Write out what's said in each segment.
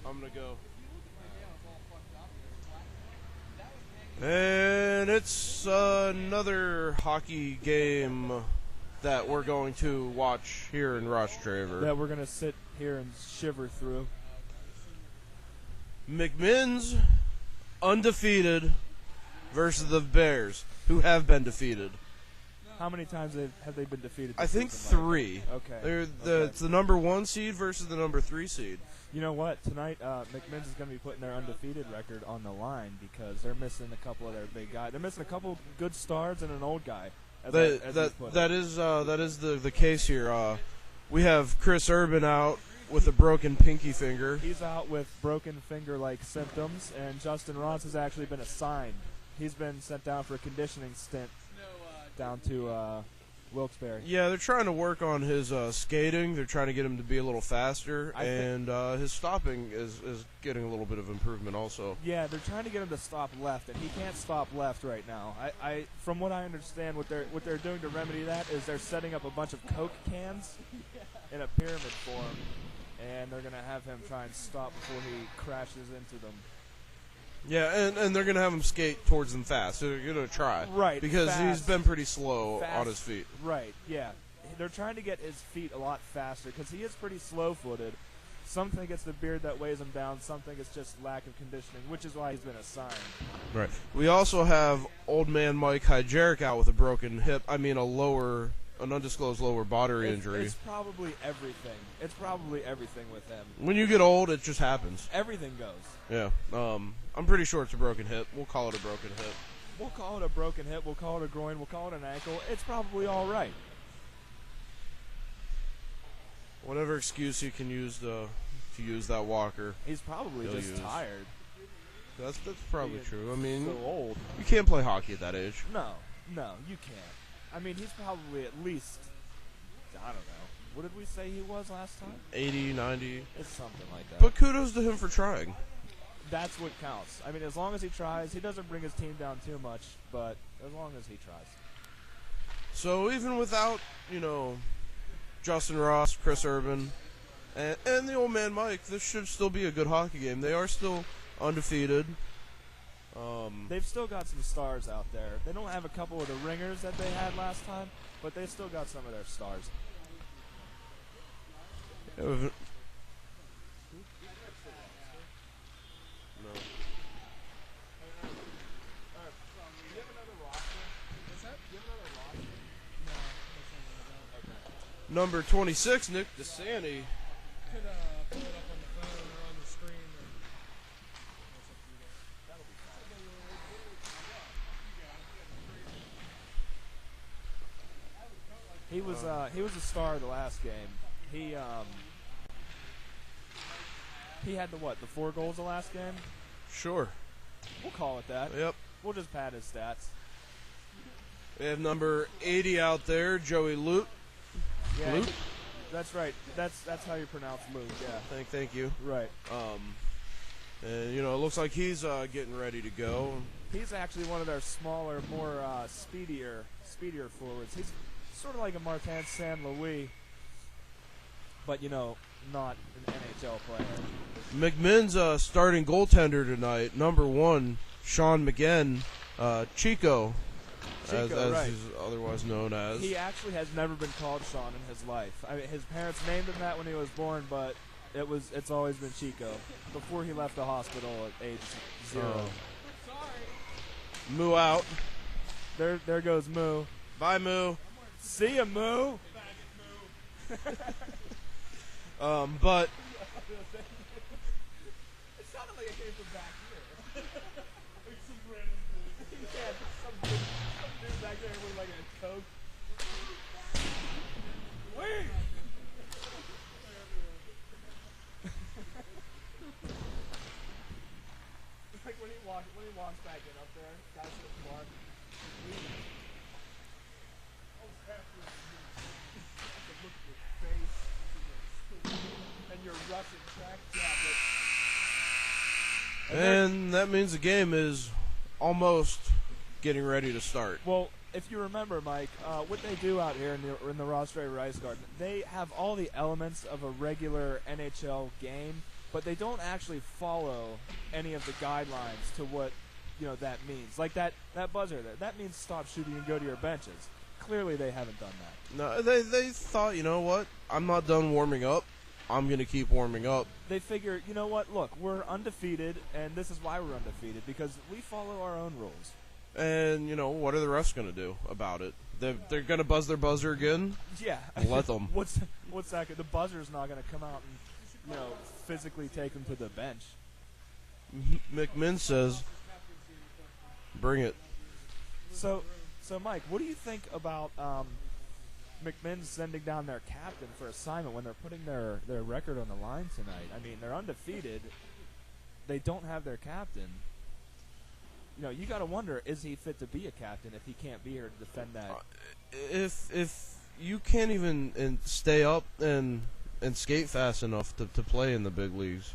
I'm going to go. And it's another hockey game that we're going to watch here in Rostraver. That we're going to sit here and shiver through. McMinn's undefeated versus the Bears, who have been defeated. How many times have they been defeated? I think 3. Okay. It's the number 1 seed versus the number 3 seed. You know what? Tonight, McMinn's is going to be putting their undefeated record on the line because they're missing a couple of their big guys. They're missing a couple good stars and an old guy. That is the case here. We have Chris Urban out with a broken pinky finger. He's out with broken finger-like symptoms, and Justin Ross has actually been assigned. He's been sent down for a conditioning stint down to Wilkes-Barre. Yeah, they're trying to work on his skating. They're trying to get him to be a little faster, and his stopping is getting a little bit of improvement also. Yeah, they're trying to get him to stop left, and he can't stop left right now. From what I understand, what they're doing to remedy that is they're setting up a bunch of Coke cans in a pyramid form, and they're going to have him try and stop before he crashes into them. Yeah, and they're going to have him skate towards them fast. So they're going to try. Right. Because he's been pretty slow on his feet. Right, yeah. They're trying to get his feet a lot faster because he is pretty slow-footed. Some think it's the beard that weighs him down. Some think it's just lack of conditioning, which is why he's been assigned. Right. We also have old man Mike Hygeric out with a broken hip. I mean, an undisclosed lower body injury. It's probably everything. It's probably everything with him. When you get old, it just happens. Everything goes. Yeah. I'm pretty sure it's a broken hip. We'll call it a broken hip. We'll call it a broken hip. We'll call it a groin. We'll call it an ankle. It's probably all right. Whatever excuse he can use to use that walker. He's probably just tired. That's probably true. I mean, so old. You can't play hockey at that age. No, you can't. I mean, he's probably at least, I don't know. What did we say he was last time? 80, 90. It's something like that. But kudos to him for trying. That's what counts. I mean, as long as he tries, he doesn't bring his team down too much, but as long as he tries. So even without, Justin Ross, Chris Urban, and the old man Mike, this should still be a good hockey game. They are still undefeated. They've still got some stars out there. They don't have a couple of the ringers that they had last time, but they still got some of their stars. No. Number 26, Nick DeSanti. Could pull it up on the phone or on the screen. He was a star of the last game. He had the 4 goals the last game? Sure. We'll call it that. Yep. We'll just pad his stats. We have number 80 out there, Joey Lute. Yeah, Luke? That's right. That's how you pronounce Luke. Yeah. Thank you. Right. And it looks like he's getting ready to go. He's actually one of their smaller, more speedier forwards. He's sort of like a Martin St. Louis, but not an NHL player. McMinn's starting goaltender tonight, number 1, Sean McGinn, Chico, as right. he's otherwise known as. He actually has never been called Sean in his life. I mean, his parents named him that when he was born, but it's always been Chico before he left the hospital at age 0. Sorry. Moo out. There goes Moo. Bye, Moo. See ya, Moo. But It sounded like it came from back here. Like some random dude. Yeah, some dude back there with like a Coke. Wait! It's like when he walks back in up there, guys at the bar. Look at your face and your Russian track jacket. and that means the game is almost getting ready to start. Well, if you remember, Mike, what they do out here in the Rostraver Ice Garden, they have all the elements of a regular NHL game, but they don't actually follow any of the guidelines to what that means. Like that buzzer there, that means stop shooting and go to your benches. Clearly, they haven't done that. No, they thought, you know what? I'm not done warming up. I'm gonna keep warming up. They figure, you know what? Look, we're undefeated, and this is why we're undefeated, because we follow our own rules. And what are the refs gonna do about it? They're gonna buzz their buzzer again. Yeah, Let them. What's that? The buzzer's not gonna come out and physically take them to the bench. McMinn's says, "Bring it." So Mike, what do you think about McMinn's sending down their captain for assignment when they're putting their record on the line tonight? I mean, they're undefeated. They don't have their captain. You got to wonder, is he fit to be a captain if he can't be here to defend that? If you can't even stay up and skate fast enough to play in the big leagues,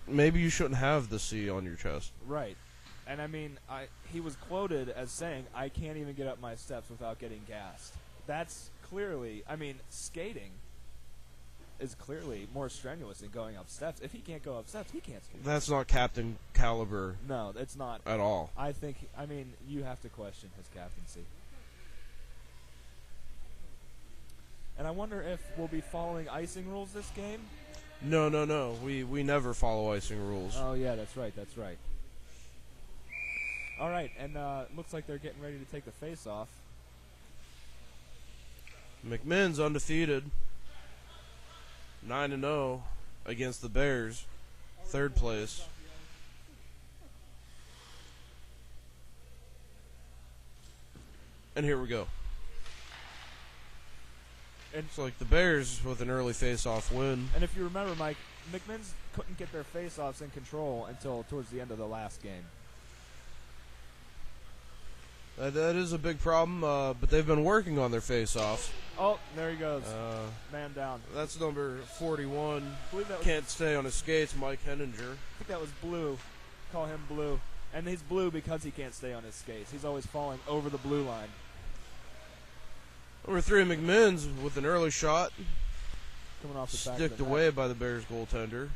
maybe you shouldn't have the C on your chest. Right. And I mean, he was quoted as saying, "I can't even get up my steps without getting gassed." That's clearly, skating is clearly more strenuous than going up steps. If he can't go up steps, he can't skate. That's not captain caliber. No, it's not at all. You have to question his captaincy. And I wonder if we'll be following icing rules this game. No. We never follow icing rules. Oh yeah, that's right. All right, and looks like they're getting ready to take the face-off. McMinn's undefeated, 9-0 against the Bears, third place. And here we go. And it's like the Bears with an early face-off win. And if you remember, Mike, McMinn's couldn't get their face-offs in control until towards the end of the last game. That is a big problem, but they've been working on their face-offs. Oh, there he goes. Man down. That's number 41. That Can't stay on his skates, Mike Henninger. I think that was Blue. Call him Blue. And he's blue because he can't stay on his skates. He's always falling over the blue line. Number 3, McMinn's with an early shot. Coming off the back Sticked of the away net. by the Bears goaltender.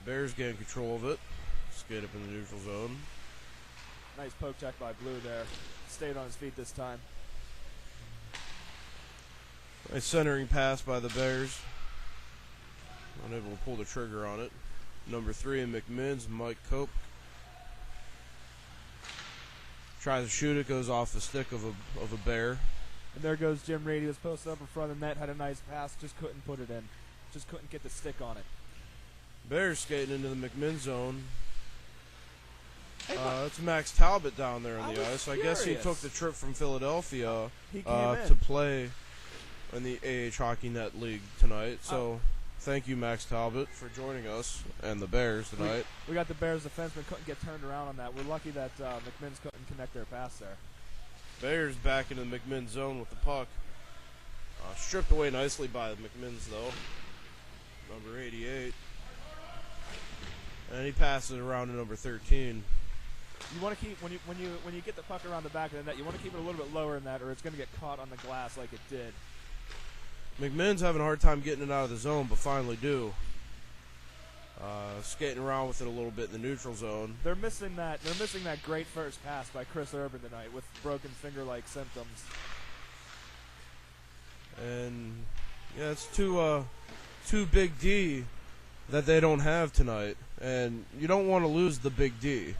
Bears gain control of it. Skate up in the neutral zone. Nice poke check by Blue there. Stayed on his feet this time. Nice centering pass by the Bears. Unable to pull the trigger on it. Number 3 in McMinn's, Mike Cope. Tries to shoot it, goes off the stick of a Bear. And there goes Jim Reed. He was posted up in front of the net, had a nice pass, just couldn't put it in. Just couldn't get the stick on it. Bears skating into the McMinn zone. It's Max Talbot down there on the ice. I guess he took the trip from Philadelphia to play in the aahockeynet League tonight. So thank you, Max Talbot, for joining us and the Bears tonight. We got the Bears defenseman couldn't get turned around on that. We're lucky that McMinn's couldn't connect their pass there. Bears back into the McMinn zone with the puck. Stripped away nicely by the McMinn's, though. Number 88. And he passes it around to number 13. You want to keep when you get the puck around the back of the net, you want to keep it a little bit lower than that, or it's going to get caught on the glass like it did. McMinn's having a hard time getting it out of the zone, but finally do. Skating around with it a little bit in the neutral zone. They're missing that great first pass by Chris Urban tonight with broken finger-like symptoms. And yeah, it's two big D that they don't have tonight, and you don't want to lose the big D.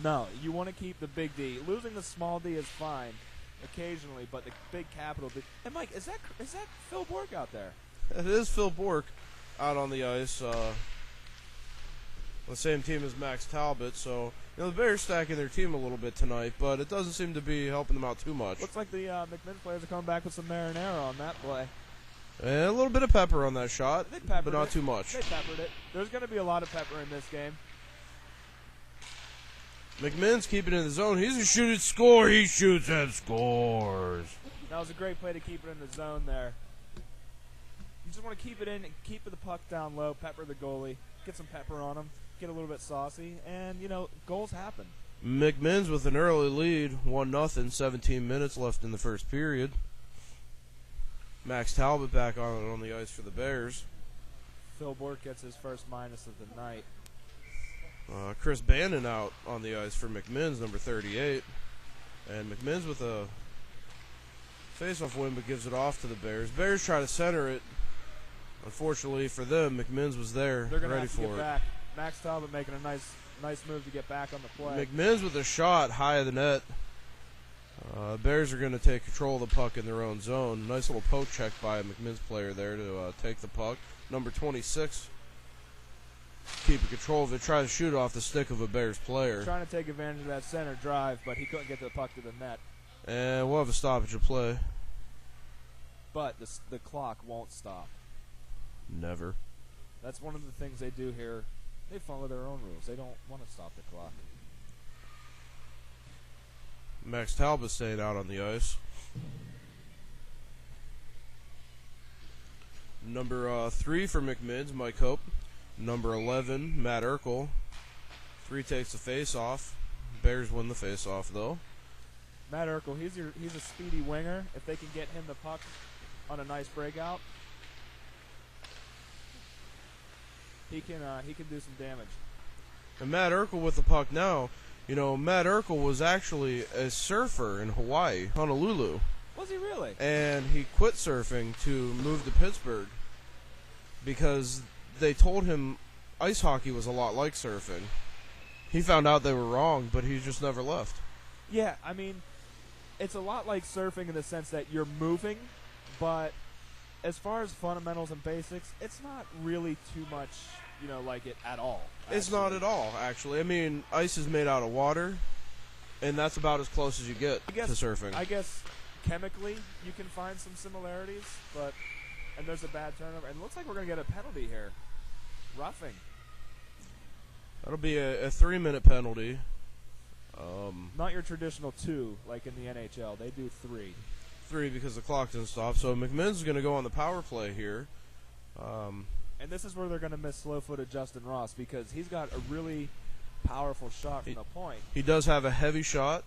No, you want to keep the big D. Losing the small D is fine occasionally, but the big capital D. And Mike, is that Phil Bork out there? It is Phil Bork out on the ice. The same team as Max Talbot, so the Bears stacking their team a little bit tonight, but it doesn't seem to be helping them out too much. Looks like the McMinn players are coming back with some marinara on that play. And a little bit of pepper on that shot, but not too much. They peppered it. There's going to be a lot of pepper in this game. McMinn's keeping it in the zone. He's a shoot and score. He shoots and scores. That was a great play to keep it in the zone there. You just want to keep it in and keep the puck down low, pepper the goalie, get some pepper on him, get a little bit saucy, and, goals happen. McMinn's with an early lead, 1-0, 17 minutes left in the first period. Max Talbot back on the ice for the Bears. Phil Bork gets his first minus of the night. Chris Bannon out on the ice for McMinn's, number 38. And McMinn's with a face-off win, but gives it off to the Bears. Bears try to center it. Unfortunately for them, McMinn's was there, They're gonna ready have to for get it. back. Max Talbot making a nice move to get back on the play. McMinn's with a shot high of the net. Bears are going to take control of the puck in their own zone. Nice little poke check by a McMinn's player there to take the puck. Number 26, keeping control of it, try to shoot off the stick of a Bears player. Trying to take advantage of that center drive, but he couldn't get the puck to the net. And we'll have a stoppage of play. But the clock won't stop. Never. That's one of the things they do here. They follow their own rules. They don't want to stop the clock. Max Talbot staying out on the ice. Number 3 for McMinn's, Mike Hope. Number 11, Matt Urkel. 3 takes the face-off. Bears win the face-off, though. Matt Urkel, he's a speedy winger. If they can get him the puck on a nice breakout, he can do some damage. And Matt Urkel with the puck now. You know, Matt Urkel was actually a surfer in Hawaii, Honolulu. Was he really? And he quit surfing to move to Pittsburgh because they told him ice hockey was a lot like surfing. He found out they were wrong, but he just never left. Yeah, I mean, it's a lot like surfing in the sense that you're moving, but as far as fundamentals and basics, it's not really too much, like it at all. Actually. It's not at all, actually. I mean, ice is made out of water, and that's about as close as you get to surfing. I guess chemically you can find some similarities, and there's a bad turnover. And it looks like we're going to get a penalty here. Roughing. That'll be a 3-minute penalty. Not your traditional 2 like in the NHL. They do 3. 3 because the clock didn't stop. So McMinn's going to go on the power play here. And this is where they're going to miss slow-footed Justin Ross because he's got a really powerful shot from the point. He does have a heavy shot.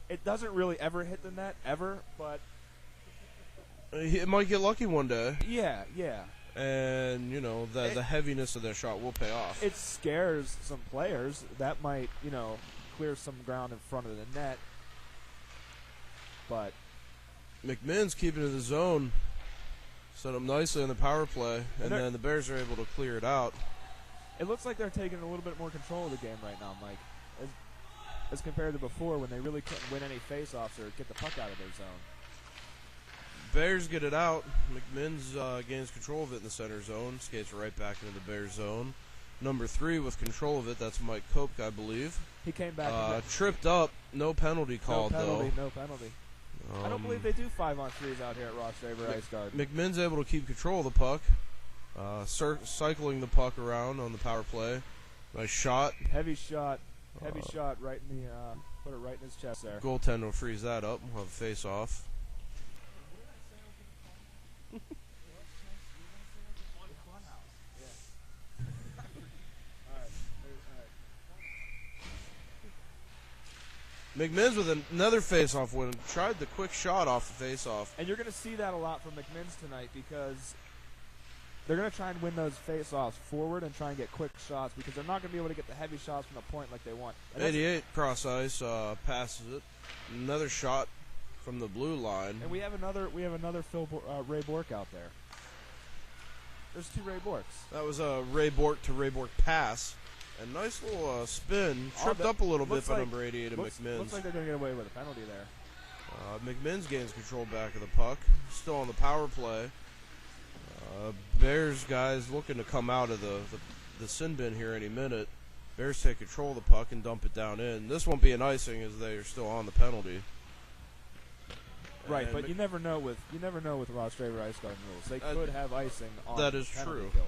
It doesn't really ever hit the net, ever, but it might get lucky one day. Yeah. And, the heaviness of that shot will pay off. It scares some players. That might, clear some ground in front of the net. But McMinn's keeping it in the zone. Set up nicely on the power play, and then the Bears are able to clear it out. It looks like they're taking a little bit more control of the game right now, Mike, as compared to before when they really couldn't win any face-offs or get the puck out of their zone. Bears get it out. McMinn's gains control of it in the center zone, skates right back into the Bears zone. Number 3 with control of it, that's Mike Koch, I believe. He came back. Tripped up, no penalty called, though. No penalty. I don't believe they do 5-on-3s out here at Rostraver Ice Garden. McMinn's able to keep control of the puck, cycling the puck around on the power play. Nice shot. Heavy shot right in the put it right in his chest there. Goaltender will freeze that up. We'll have a face-off. McMinn's with another face-off win. Tried the quick shot off the face-off. And you're going to see that a lot from McMinn's tonight because they're going to try and win those face-offs forward and try and get quick shots because they're not going to be able to get the heavy shots from the point like they want. 88 cross ice passes it. Another shot from the blue line. And we have another Ray Bork out there. There's 2 Ray Borks. That was a Ray Bork to Ray Bork pass. And nice little spin. Tripped up a little bit by number 88 of McMinn's. Looks like they're going to get away with a penalty there. McMinn's gains control back of the puck. Still on the power play. Bears guys looking to come out of the sin bin here any minute. Bears take control of the puck and dump it down in. This won't be an icing as they are still on the penalty. Right, but you never know with Rostraver Ice Garden rules. They could have icing on that is penalty true. kills.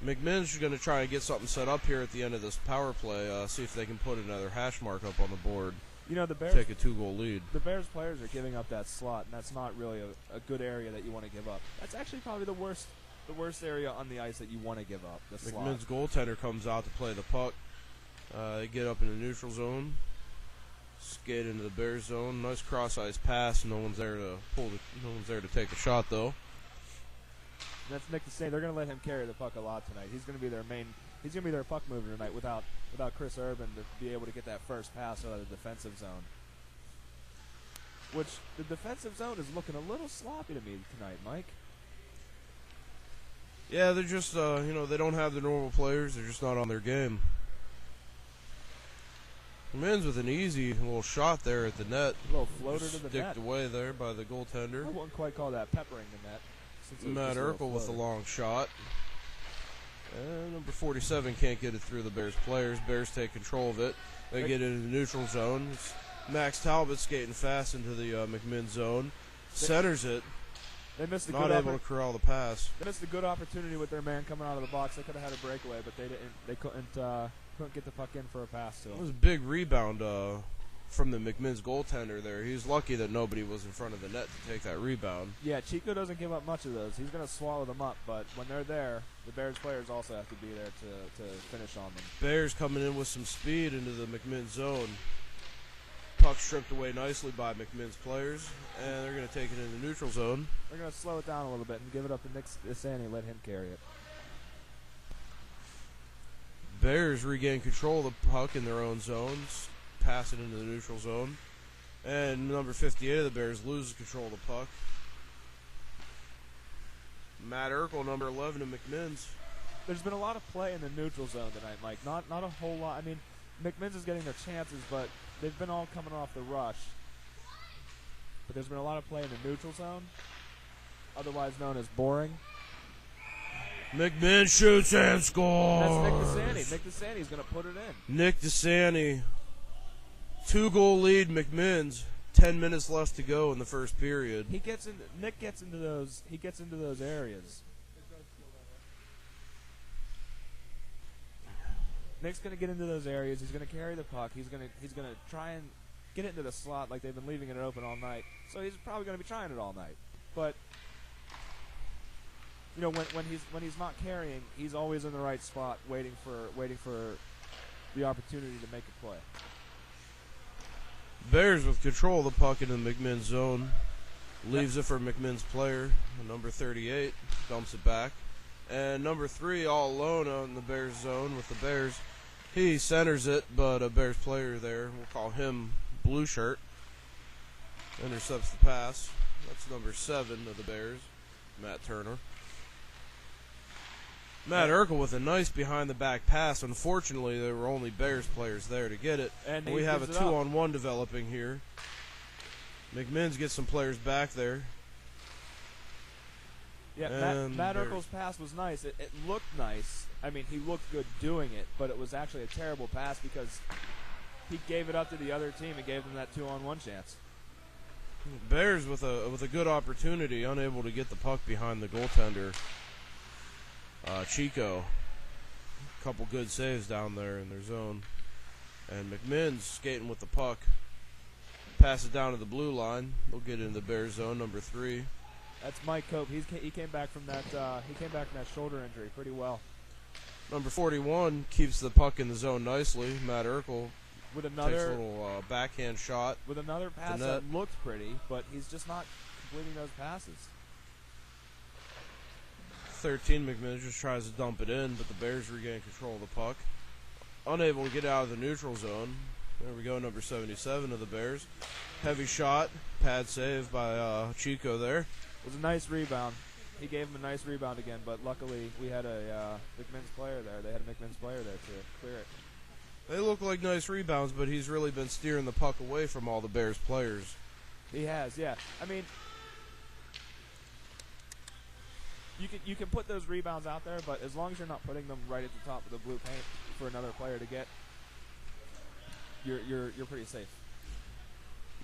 McMinn's going to try and get something set up here at the end of this power play. See if they can put another hash mark up on the board. The Bears take a 2-goal lead. The Bears players are giving up that slot, and that's not really a good area that you want to give up. That's actually probably the worst area on the ice that you want to give up. The slot. McMinn's goaltender comes out to play the puck. They get up in the neutral zone, skate into the Bears zone. Nice cross ice pass. No one's there to take the shot though. That's Nick DeSaney. They're going to let him carry the puck a lot tonight. He's going to be their main. He's going to be their puck mover tonight without Chris Urban to be able to get that first pass out of the defensive zone. Which the defensive zone is looking a little sloppy to me tonight, Mike. Yeah, they're just they don't have the normal players. They're just not on their game. McMinn's with an easy little shot there at the net. A little floater to the net. Sticked away there by the goaltender. I wouldn't quite call that peppering the net. Matt Urkel with a long shot. And number 47 can't get it through the Bears players. Bears take control of it. They get into the neutral zone. It's Max Talbot skating fast into the McMinn's zone. Centers it. They missed a not able to corral the pass. They missed a good opportunity with their man coming out of the box. They could have had a breakaway, but they didn't. They couldn't get the puck in for a pass to him. It was a big rebound from the McMinn's goaltender there. He was lucky that nobody was in front of the net to take that rebound. Yeah, Chico doesn't give up much of those. He's going to swallow them up, but when they're there, the Bears players also have to be there to finish on them. Bears coming in with some speed into the McMinn zone. Puck stripped away nicely by McMinn's players, and they're going to take it in the neutral zone. They're going to slow it down a little bit and give it up to Nick DeSaney, let him carry it. Bears regain control of the puck in their own zones, pass it into the neutral zone, and number 58 of the Bears loses control of the puck. Matt Urkel, number 11 of McMinn's. There's been a lot of play in the neutral zone tonight, Mike. Not a whole lot. I mean, McMinn's is getting their chances, but they've been all coming off the rush. But there's been a lot of play in the neutral zone, otherwise known as boring. McMinn shoots and scores. That's Nick DeSaney. Nick DeSaney's going to put it in. Nick DeSaney, 2-goal lead McMinn's. 10 minutes left to go in the first period. Nick gets into those areas. Nick's going to get into those areas. He's going to carry the puck. He's going to try and get it into the slot like they've been leaving it open all night. So he's probably going to be trying it all night. But you know, when he's not carrying, he's always in the right spot, waiting for the opportunity to make a play. Bears with control of the puck in the McMinn zone. Leaves it for McMinn's player, number 38. Dumps it back. And number 3 all alone on the Bears zone with the Bears. He centers it, but a Bears player there, we'll call him Blue Shirt, intercepts the pass. That's number 7 of the Bears, Matt Turner. Matt Urkel with a nice behind-the-back pass. Unfortunately, there were only Bears players there to get it. And we have a 2-on-1 developing here. McMinn's gets some players back there. Yeah, Matt Urkel's pass was nice. It looked nice. I mean, he looked good doing it, but it was actually a terrible pass because he gave it up to the other team and gave them that 2-on-1 chance. Bears with a good opportunity, unable to get the puck behind the goaltender. Chico, a couple good saves down there in their zone. And McMinn's skating with the puck. Pass it down to the blue line. They'll get into the Bears zone, number 3. That's Mike Cope. He came back from that shoulder injury pretty well. Number 41 keeps the puck in the zone nicely. Matt Urkel with another takes a little backhand shot with another pass that looked pretty, but he's just not completing those passes. 13, McMinn just tries to dump it in, but the Bears regain control of the puck. Unable to get out of the neutral zone. There we go, number 77 of the Bears. Heavy shot, pad save by Chico there. It was a nice rebound. He gave him a nice rebound again, but luckily we had a McMinn's player there. They had a McMinn's player there to clear it. They look like nice rebounds, but he's really been steering the puck away from all the Bears players. He has, yeah. I mean, you can put those rebounds out there, but as long as you're not putting them right at the top of the blue paint for another player to get, you're pretty safe.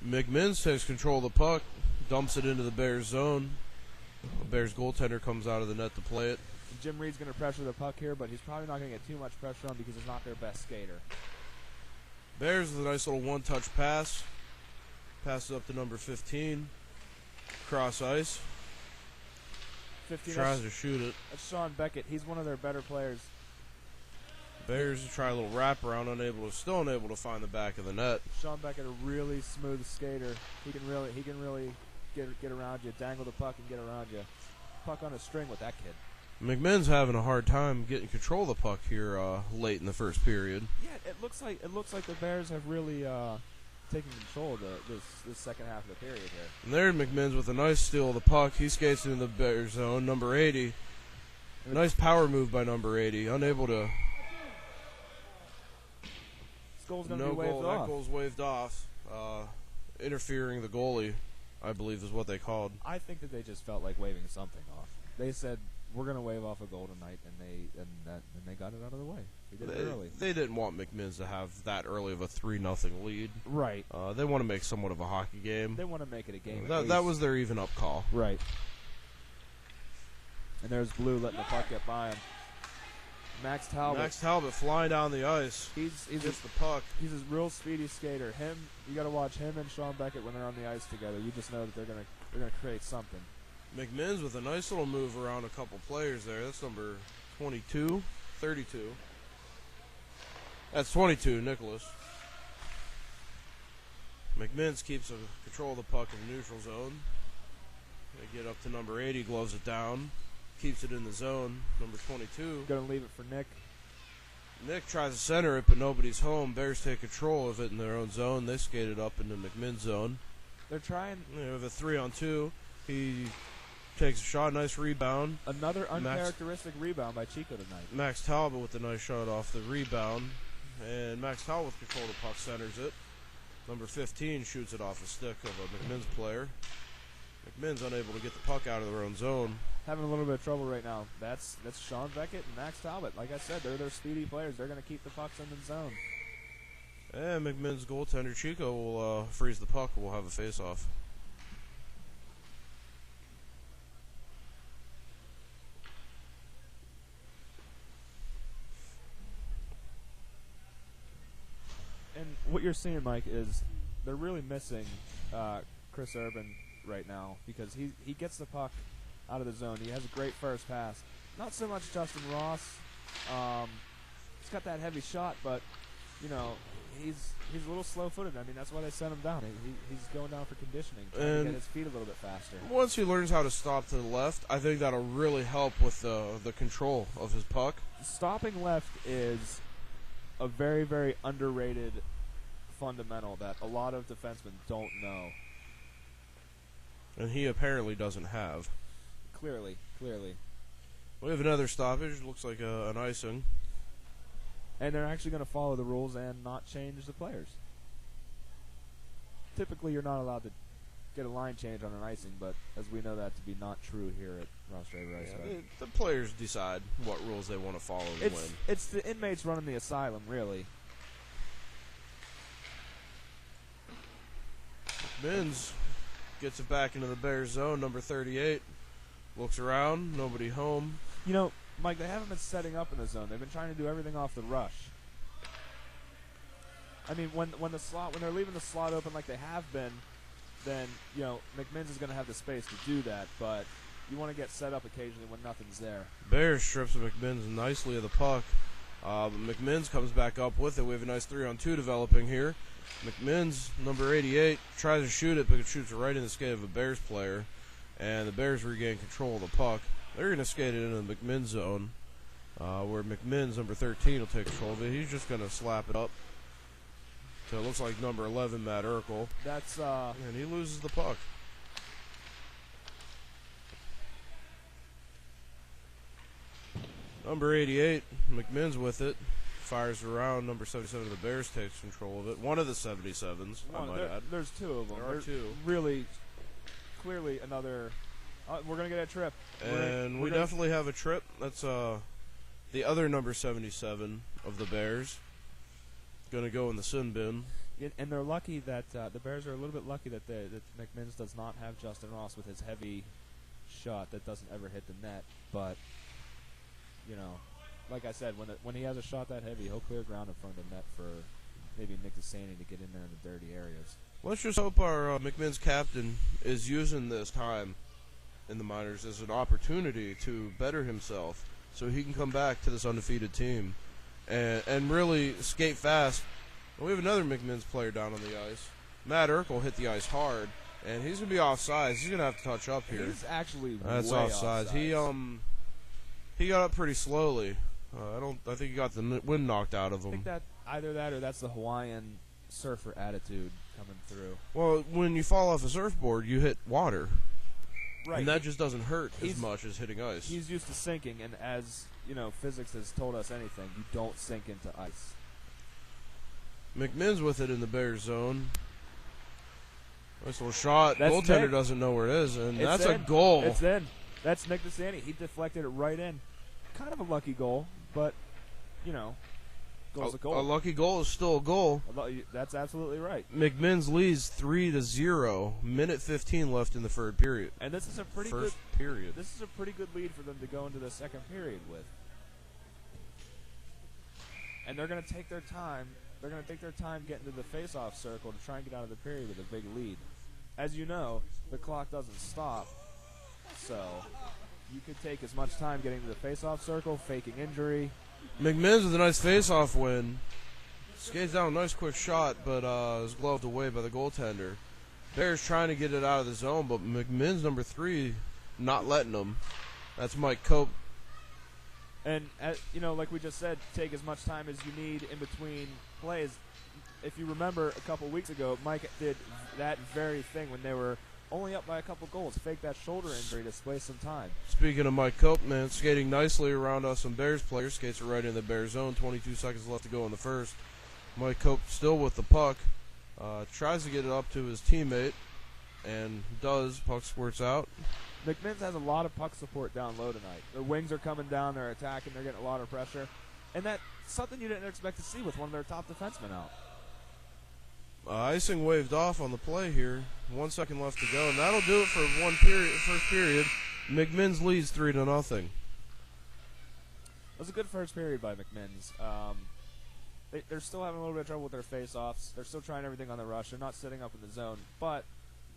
McMinn's takes control of the puck, dumps it into the Bears zone. The Bears goaltender comes out of the net to play it. Jim Reed's going to pressure the puck here, but he's probably not going to get too much pressure on because he's not their best skater. Bears with a nice little one-touch pass. Passes up to number 15. Cross ice. 15 tries to shoot it. That's Sean Beckett. He's one of their better players. Bears try a little wraparound, still unable to find the back of the net. Sean Beckett, a really smooth skater. He can really get around you, dangle the puck and get around you. puck on a string with that kid. McMinn's having a hard time getting control of the puck here late in the first period. Yeah, it looks like the Bears have really taken control of this second half of the period here. And there McMinn's with a nice steal of the puck. He skates into the Bears zone, number 80. Nice power move by number 80. Unable to... This goal's going to be waved off. That goal's waved off. Interfering the goalie, I believe is what they called. I think that they just felt like waving something off. They said, we're going to wave off a goal tonight, and they got it out of the way. They did it early. They didn't want McMinn's to have that early of a 3-0 lead. Right. They want to make somewhat of a hockey game. They want to make it a game. That was their even up call. Right. And there's Blue letting the puck get by him. Max Talbot flying down the ice. He's just the puck. He's a real speedy skater. You got to watch him and Sean Beckett when they're on the ice together. You just know that they're gonna create something. McMinn's with a nice little move around a couple players there. That's number 22, 32. That's 22, Nicholas. McMinn's keeps control of the puck in the neutral zone. They get up to number 80, gloves it down. Keeps it in the zone. Number 22. Going to leave it for Nick. Nick tries to center it, but nobody's home. Bears take control of it in their own zone. They skate it up into McMinn's zone. They're trying. With a 3-on-2. He takes a shot. Nice rebound. Another uncharacteristic rebound by Chico tonight. Max Talbot with a nice shot off the rebound. And Max Talbot with control of the puck centers it. Number 15 shoots it off the stick of a McMinn's player. McMinn's unable to get the puck out of their own zone. Having a little bit of trouble right now. That's Sean Beckett and Max Talbot. Like I said, they're speedy players. They're going to keep the pucks in the zone. And McMinn's goaltender Chico will freeze the puck. We'll have a face-off. And what you're seeing, Mike, is they're really missing Chris Urban right now because he gets the puck out of the zone. He has a great first pass. Not so much Justin Ross. He's got that heavy shot, but you know he's a little slow-footed. I mean that's why they sent him down. He's going down for conditioning, trying to get his feet a little bit faster. Once he learns how to stop to the left, I think that'll really help with the control of his puck. Stopping left is a very, very underrated fundamental that a lot of defensemen don't know. And he apparently doesn't have. Clearly. We have another stoppage. Looks like an icing. And they're actually going to follow the rules and not change the players. Typically, you're not allowed to get a line change on an icing, but as we know that to be not true here at Rostraver Ice. Yeah, the players decide what rules they want to follow and win. It's the inmates running the asylum, really. McMinn's gets it back into the Bears zone, number 38. Looks around, nobody home. You know, Mike, they haven't been setting up in the zone. They've been trying to do everything off the rush. I mean, when they're leaving the slot open like they have been, then you know McMinn's is going to have the space to do that. But you want to get set up occasionally when nothing's there. Bears strips McMinn's nicely of the puck. But McMinn's comes back up with it. We have a nice 3-on-2 developing here. McMinn's, number 88, tries to shoot it, but it shoots right in the skate of a Bears player. And the Bears regain control of the puck. They're going to skate it into the McMinn's zone, where McMinn's, number 13, will take control of it. He's just going to slap it up. So it looks like number 11, Matt Urkel. And he loses the puck. Number 88, McMinn's with it. Fires around. Number 77 of the Bears takes control of it. One of the 77s, I might add. There's two of them. There are two. Really, clearly another. We're going to get a trip. And we definitely have a trip. That's the other number 77 of the Bears. Going to go in the sin bin. And they're lucky that the Bears are a little bit lucky that McMinn's does not have Justin Ross with his heavy shot that doesn't ever hit the net. But, you know, like I said, when he has a shot that heavy, he'll clear ground in front of the net for maybe Nick DeSaney to get in there in the dirty areas. Let's just hope our McMinn's captain is using this time in the minors as an opportunity to better himself so he can come back to this undefeated team and really skate fast. And we have another McMinn's player down on the ice. Matt Urkel hit the ice hard, And he's going to be offsides. He's going to have to touch up here. He's actually That's way offsides. He got up pretty slowly. I think he got the wind knocked out of him. I think that either that or that's the Hawaiian surfer attitude coming through. Well, when you fall off a surfboard, you hit water. Right. And that just doesn't hurt as much as hitting ice. He's used to sinking, and as you know, physics has told us anything, you don't sink into ice. McMinn's with it in the Bears zone. Nice little shot. That's Goaltender Nick. Doesn't know where it is, and that's in. a goal. It's in. That's Nick DeSanti. He deflected it right in. Kind of a lucky goal, but, you know, goal's a goal. A lucky goal is still a goal. That's absolutely right. McMinn's leads 3-0. Minute 15 left in the third period. And this is a pretty First good period. This is a pretty good lead for them to go into the second period with. And they're going to take their time. They're going to take their time getting to the face-off circle to try and get out of the period with a big lead. As you know, the clock doesn't stop, so you could take as much time getting to the face-off circle, faking injury. McMinn's with a nice face-off win. Skates down, nice quick shot, but is gloved away by the goaltender. Bears trying to get it out of the zone, but McMinn's number 3 not letting them. That's Mike Cope. And, you know, like we just said, take as much time as you need in between plays. If you remember a couple weeks ago, Mike did that very thing when they were only up by a couple goals. Fake that shoulder injury to waste some time. Speaking of Mike Cope, man, skating nicely around us some Bears players. Skates are right in the Bears zone. 22 seconds left to go in the first. Mike Cope still with the puck. Tries to get it up to his teammate, and does. Puck squirts out. McMinn's has a lot of puck support down low tonight. Their wings are coming down, they're attacking, they're getting a lot of pressure. And that's something you didn't expect to see with one of their top defensemen out. Icing waved off on the play here. 1 second left to go, and that'll do it for first period. McMinn's leads 3-0. It was a good first period by McMinn's. They're still having a little bit of trouble with their face-offs. They're still trying everything on the rush. They're not sitting up in the zone, but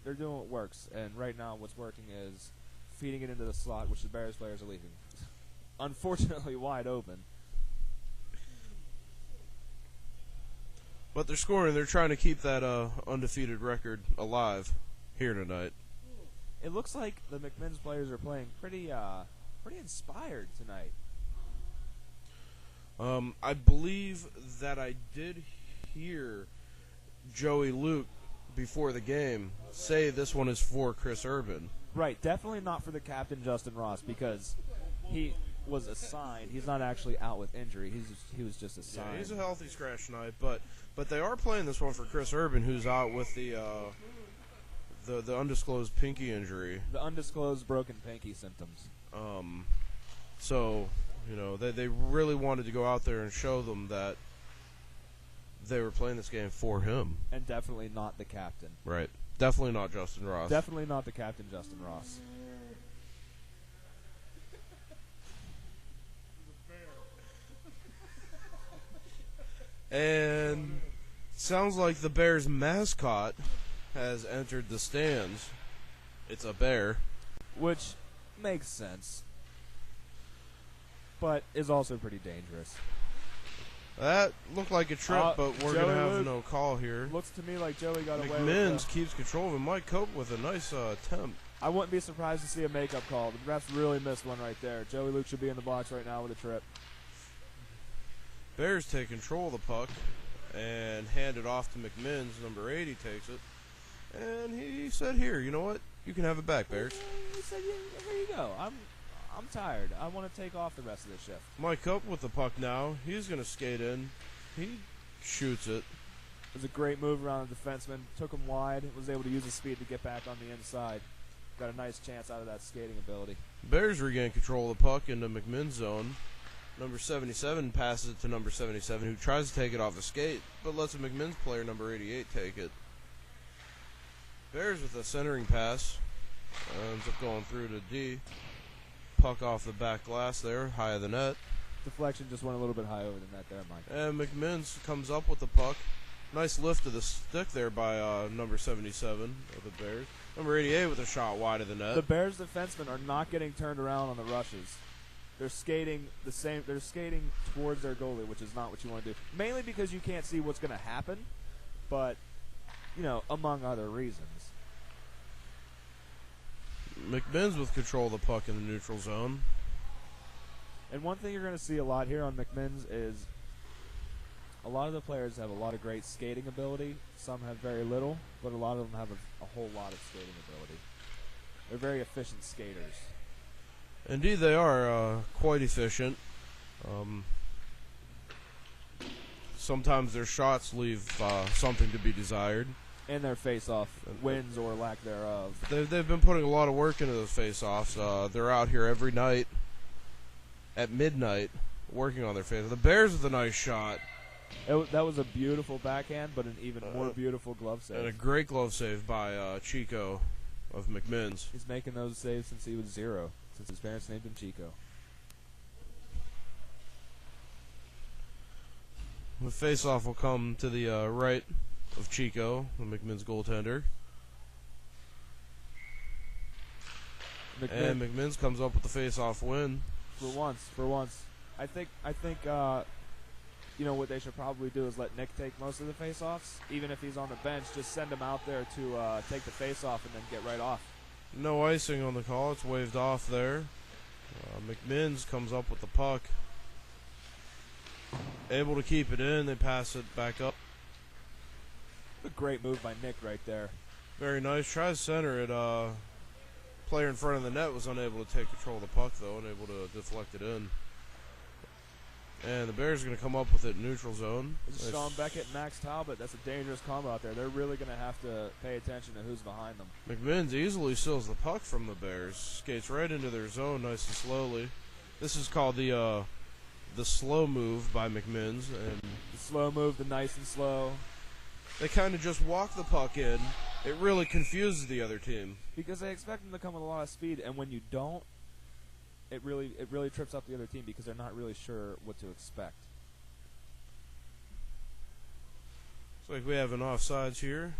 they're doing what works. And right now what's working is feeding it into the slot, which the Bears players are leaving. Unfortunately wide open. But they're scoring. They're trying to keep that undefeated record alive here tonight. It looks like the McMinn's players are playing pretty inspired tonight. I believe that I did hear Joey Luke before the game say this one is for Chris Urban. Right, definitely not for the captain Justin Ross, because he was assigned. He's not actually out with injury. He was just assigned. Yeah, he's a healthy scratch tonight, but they are playing this one for Chris Urban, who's out with the undisclosed pinky injury. The undisclosed broken pinky symptoms. So, you know, they really wanted to go out there and show them that they were playing this game for him. And definitely not the captain. Right. Definitely not Justin Ross. Definitely not the captain, Justin Ross. And sounds like the Bears mascot has entered the stands. It's a bear. Which makes sense, but is also pretty dangerous. That looked like a trip, but we're going to have no call here. Looks to me like Joey got away with McMinn's keeps control of it. Mike Cope with a nice attempt. I wouldn't be surprised to see a makeup call. The refs really missed one right there. Joey Luke should be in the box right now with a trip. Bears take control of the puck and hand it off to McMinn's. Number 80 takes it. And he said, here, you know what? You can have it back, Bears. He said, here you go. I'm tired. I want to take off the rest of this shift. Mike Cope with the puck now. He's going to skate in. He shoots it. It was a great move around the defenseman. Took him wide. Was able to use his speed to get back on the inside. Got a nice chance out of that skating ability. Bears regain control of the puck into McMinn's zone. Number 77 passes it to number 77, who tries to take it off the skate, but lets a McMinn's player, number 88, take it. Bears with a centering pass. Ends up going through to D. Puck off the back glass there, high of the net. Deflection just went a little bit high over the net there, Mike. And McMinn's comes up with the puck. Nice lift of the stick there by number 77 of the Bears. Number 88 with a shot wide of the net. The Bears defensemen are not getting turned around on the rushes. They're skating the same. They're skating towards their goalie, which is not what you want to do. Mainly because you can't see what's going to happen, but, you know, among other reasons. McMinn's with control of the puck in the neutral zone. And one thing you're going to see a lot here on McMinn's is a lot of the players have a lot of great skating ability. Some have very little, but a lot of them have a whole lot of skating ability. They're very efficient skaters. Indeed, they are quite efficient. Sometimes their shots leave something to be desired. And their face-off wins or lack thereof. They've been putting a lot of work into those face-offs. They're out here every night at midnight working on their face. The Bears with a nice shot. That was a beautiful backhand, but an even more beautiful glove save. And a great glove save by Chico of McMinn's. He's making those saves since he was 0, since his parents named him Chico. The face-off will come to the right of Chico, the McMinn's goaltender. And McMinn's comes up with the face-off win. For once. I think you know what they should probably do is let Nick take most of the face-offs. Even if he's on the bench, just send him out there to take the face-off and then get right off. No icing on the call. It's waved off there. McMinn's comes up with the puck. Able to keep it in. They pass it back up. A great move by Nick right there. Very nice. Tries to center it. Player in front of the net was unable to take control of the puck, though, and able to deflect it in. And the Bears are going to come up with it in neutral zone. Sean Beckett and Max Talbot. That's a dangerous combo out there. They're really going to have to pay attention to who's behind them. McMinn's easily steals the puck from the Bears. Skates right into their zone nice and slowly. This is called the slow move by McMinn's. And the slow move, the nice and slow. They kind of just walk the puck in. It really confuses the other team. Because they expect them to come with a lot of speed, and when you don't, it really trips up the other team because they're not really sure what to expect. Looks like we have an offsides here.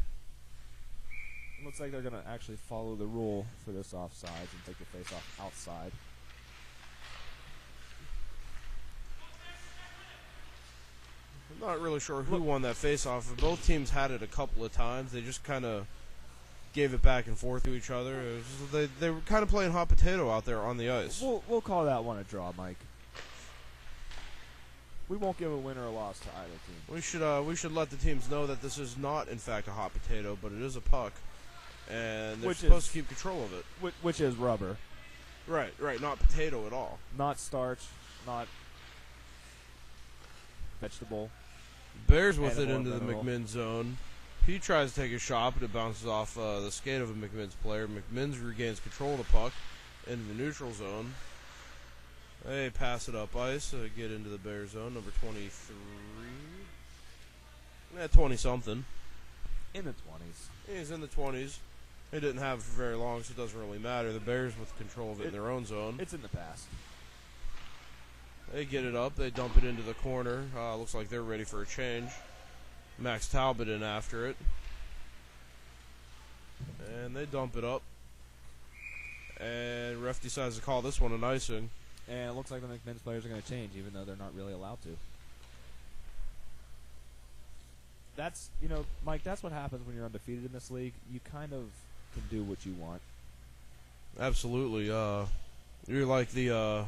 It looks like they're going to actually follow the rule for this offsides and take the face-off outside. I'm not really sure who won that face-off. Both teams had it a couple of times. They just kind of gave it back and forth to each other. They were kind of playing hot potato out there on the ice. We'll call that one a draw, Mike. We won't give a win or a loss to either team. We should let the teams know that this is not, in fact, a hot potato, but it is a puck, and they're supposed to keep control of it. Which is rubber. Right, not potato at all. Not starch, not vegetable. Bears with it into the McMinn's zone. He tries to take a shot, but it bounces off the skate of a McMinn's player. McMinn's regains control of the puck into the neutral zone. They pass it up ice, get into the Bears zone, number 23. 20-something. In the 20s. He's in the 20s. He didn't have it for very long, so it doesn't really matter. The Bears with control of it in their own zone. It's in the past. They get it up. They dump it into the corner. Looks like they're ready for a change. Max Talbot in after it. And they dump it up. And ref decides to call this one an icing. And it looks like the McMinn's players are going to change, even though they're not really allowed to. That's, Mike, that's what happens when you're undefeated in this league. You kind of can do what you want. Absolutely. You're like the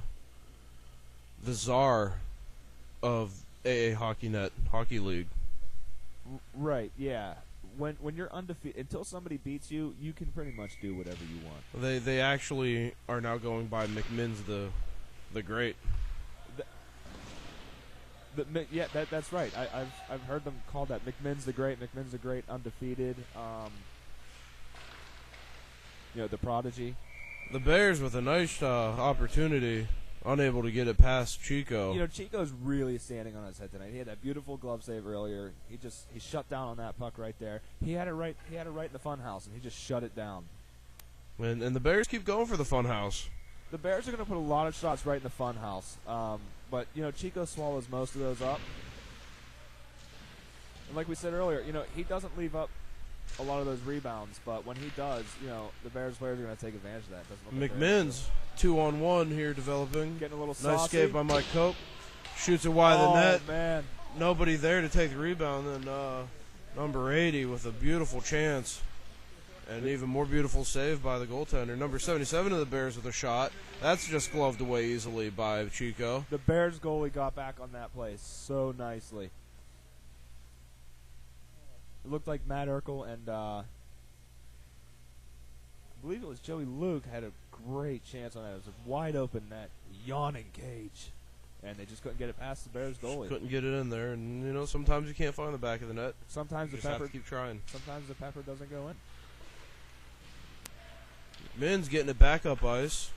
czar of aahockeynet Hockey League. Right, yeah. When you're undefeated, until somebody beats you, you can pretty much do whatever you want. They actually are now going by McMinn's the Great. Yeah, that's right. I've heard them call that McMinn's the Great. McMinn's the Great, undefeated. The prodigy. The Bears with a nice opportunity, unable to get it past Chico. Chico's really standing on his head tonight. He had that beautiful glove save earlier. He shut down on that puck right there. He had it right in the fun house, and he just shut it down. And the Bears keep going for the fun house. The Bears are going to put a lot of shots right in the fun house. But Chico swallows most of those up. And like we said earlier, he doesn't leave up a lot of those rebounds, but when he does, the Bears players are going to take advantage of that. McMinn's 2-on-1 here developing. Getting a little saucy. Nice skate by Mike Cope. Shoots it wide of the net. Oh, man. Nobody there to take the rebound. And number 80 with a beautiful chance. And an even more beautiful save by the goaltender. Number 77 of the Bears with a shot. That's just gloved away easily by Chico. The Bears goalie got back on that play so nicely. It looked like Matt Urkel and I believe it was Joey Luke had a great chance on that. It was a wide open net, yawning cage. And they just couldn't get it past the Bears goalie. Couldn't get it in there. And, you know, sometimes you can't find the back of the net. Sometimes you the just pepper have to keep trying. Sometimes the pepper doesn't go in. McMinn's getting it back up ice.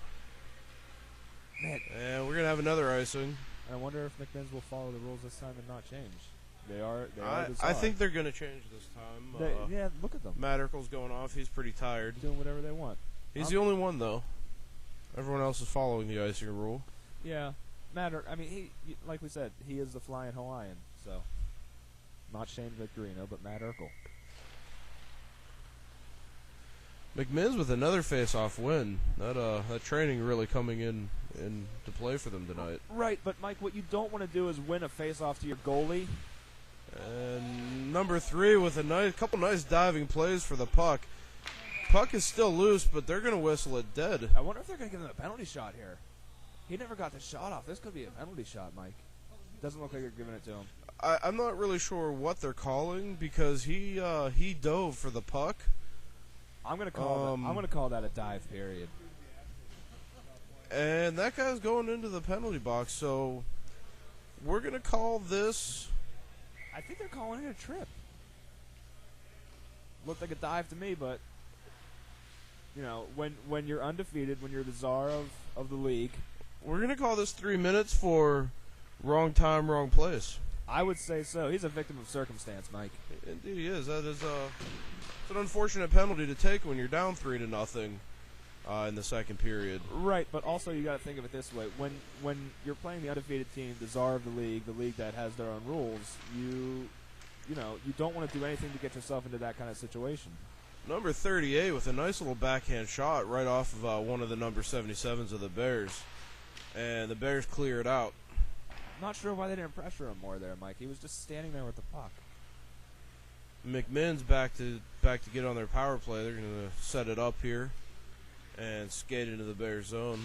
Man. And we're going to have another icing. I wonder if McMinn's will follow the rules this time and not change. They are I think they're going to change this time. Yeah, look at them. Matt Urkel's going off. He's pretty tired. Doing whatever they want. He's the only one, though. Everyone else is following the icing rule. Yeah. He, like we said, he is the flying Hawaiian. So, not Shane Victorino, but Matt Urkel. McMinn's with another face-off win. That training really coming in to play for them tonight. Right, but Mike, what you don't want to do is win a face-off to your goalie. And number 3 with a couple nice diving plays for the puck. Puck is still loose, but they're going to whistle it dead. I wonder if they're going to give him a penalty shot here. He never got the shot off. This could be a penalty shot, Mike. Doesn't look like they're giving it to him. I'm not really sure what they're calling because he dove for the puck. I'm gonna call that a dive period. And that guy's going into the penalty box, so we're gonna call this. I think they're calling it a trip. Looked like a dive to me, but you know, when you're undefeated, when you're the czar of the league, we're gonna call this 3 minutes for wrong time, wrong place. I would say so. He's a victim of circumstance, Mike. Indeed, he is. That is it's an unfortunate penalty to take when you're down 3-0 in the second period. Right, but also you got to think of it this way: when you're playing the undefeated team, the czar of the league that has their own rules, you don't want to do anything to get yourself into that kind of situation. Number 38 with a nice little backhand shot right off of one of the number 77s of the Bears, and the Bears clear it out. Not sure why they didn't pressure him more there, Mike. He was just standing there with the puck. McMinn's back to get on their power play. They're going to set it up here and skate into the Bears zone.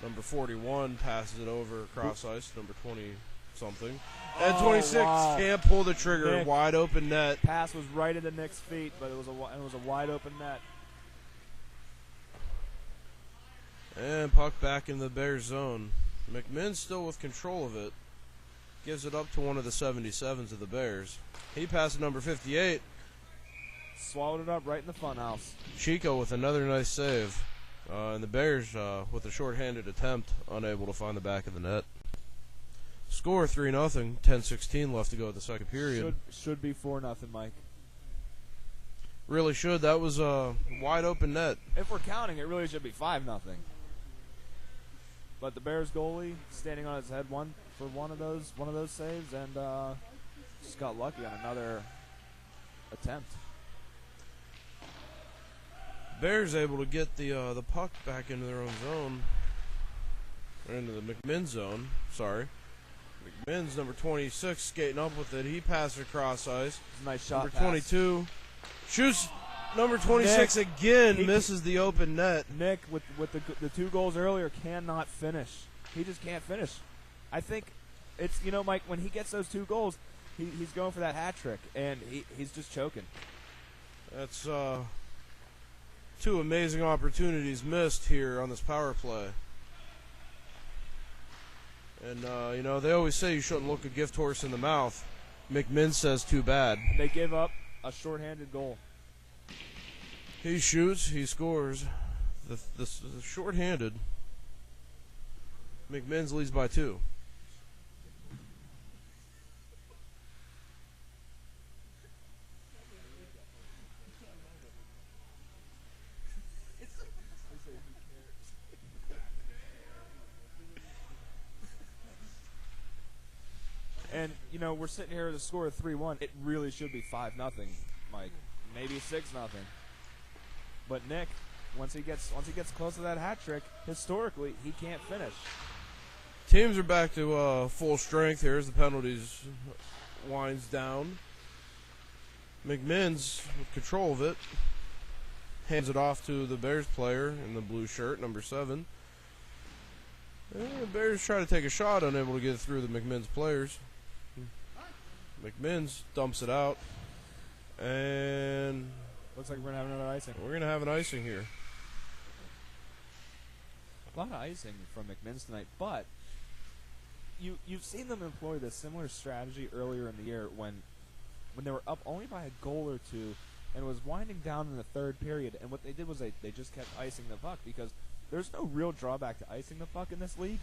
Number 41 passes it over across ice. Number 20-something. And 26 can't pull the trigger. Nick, wide open net. Pass was right into Nick's feet, but it was a wide open net. And puck back in the Bears zone. McMinn's still with control of it. Gives it up to one of the 77s of the Bears. He passes number 58. Swallowed it up right in the funhouse. Chico with another nice save. And the Bears, with a shorthanded attempt, unable to find the back of the net. Score 3-0. 10:16 left to go at the second period. Should be 4-0, Mike. Really should. That was a wide open net. If we're counting, it really should be 5-0. But the Bears goalie standing on his head for one of those saves, and just got lucky on another attempt. Bears able to get the puck back into their own zone, or into the McMinn zone. Sorry, McMinn's number 26 skating up with it. He passes across ice. Nice shot. Number 22 shoots. Number 26 Nick, again misses the open net. Nick, with the 2 goals earlier, cannot finish. He just can't finish. I think it's, Mike, when he gets those 2 goals, he's going for that hat trick, and he's just choking. That's 2 amazing opportunities missed here on this power play. And, they always say you shouldn't look a gift horse in the mouth. McMinn says too bad. They give up a shorthanded goal. He shoots, he scores. The shorthanded. McMinn's leads by 2. And, we're sitting here with a score of 3-1. It really should be 5-0, Mike. Maybe 6-0. But Nick, once he gets close to that hat trick, historically, he can't finish. Teams are back to full strength here as the penalties winds down. McMinn's with control of it. hands it off to the Bears player in the blue shirt, number 7. And the Bears try to take a shot, unable to get through the McMinn's players. McMinn's dumps it out, and looks like we're going to have another icing. We're going to have an icing here. A lot of icing from McMinn's tonight, but you've seen them employ this similar strategy earlier in the year when they were up only by a goal or two and it was winding down in the third period, and what they did was they just kept icing the puck because there's no real drawback to icing the puck in this league.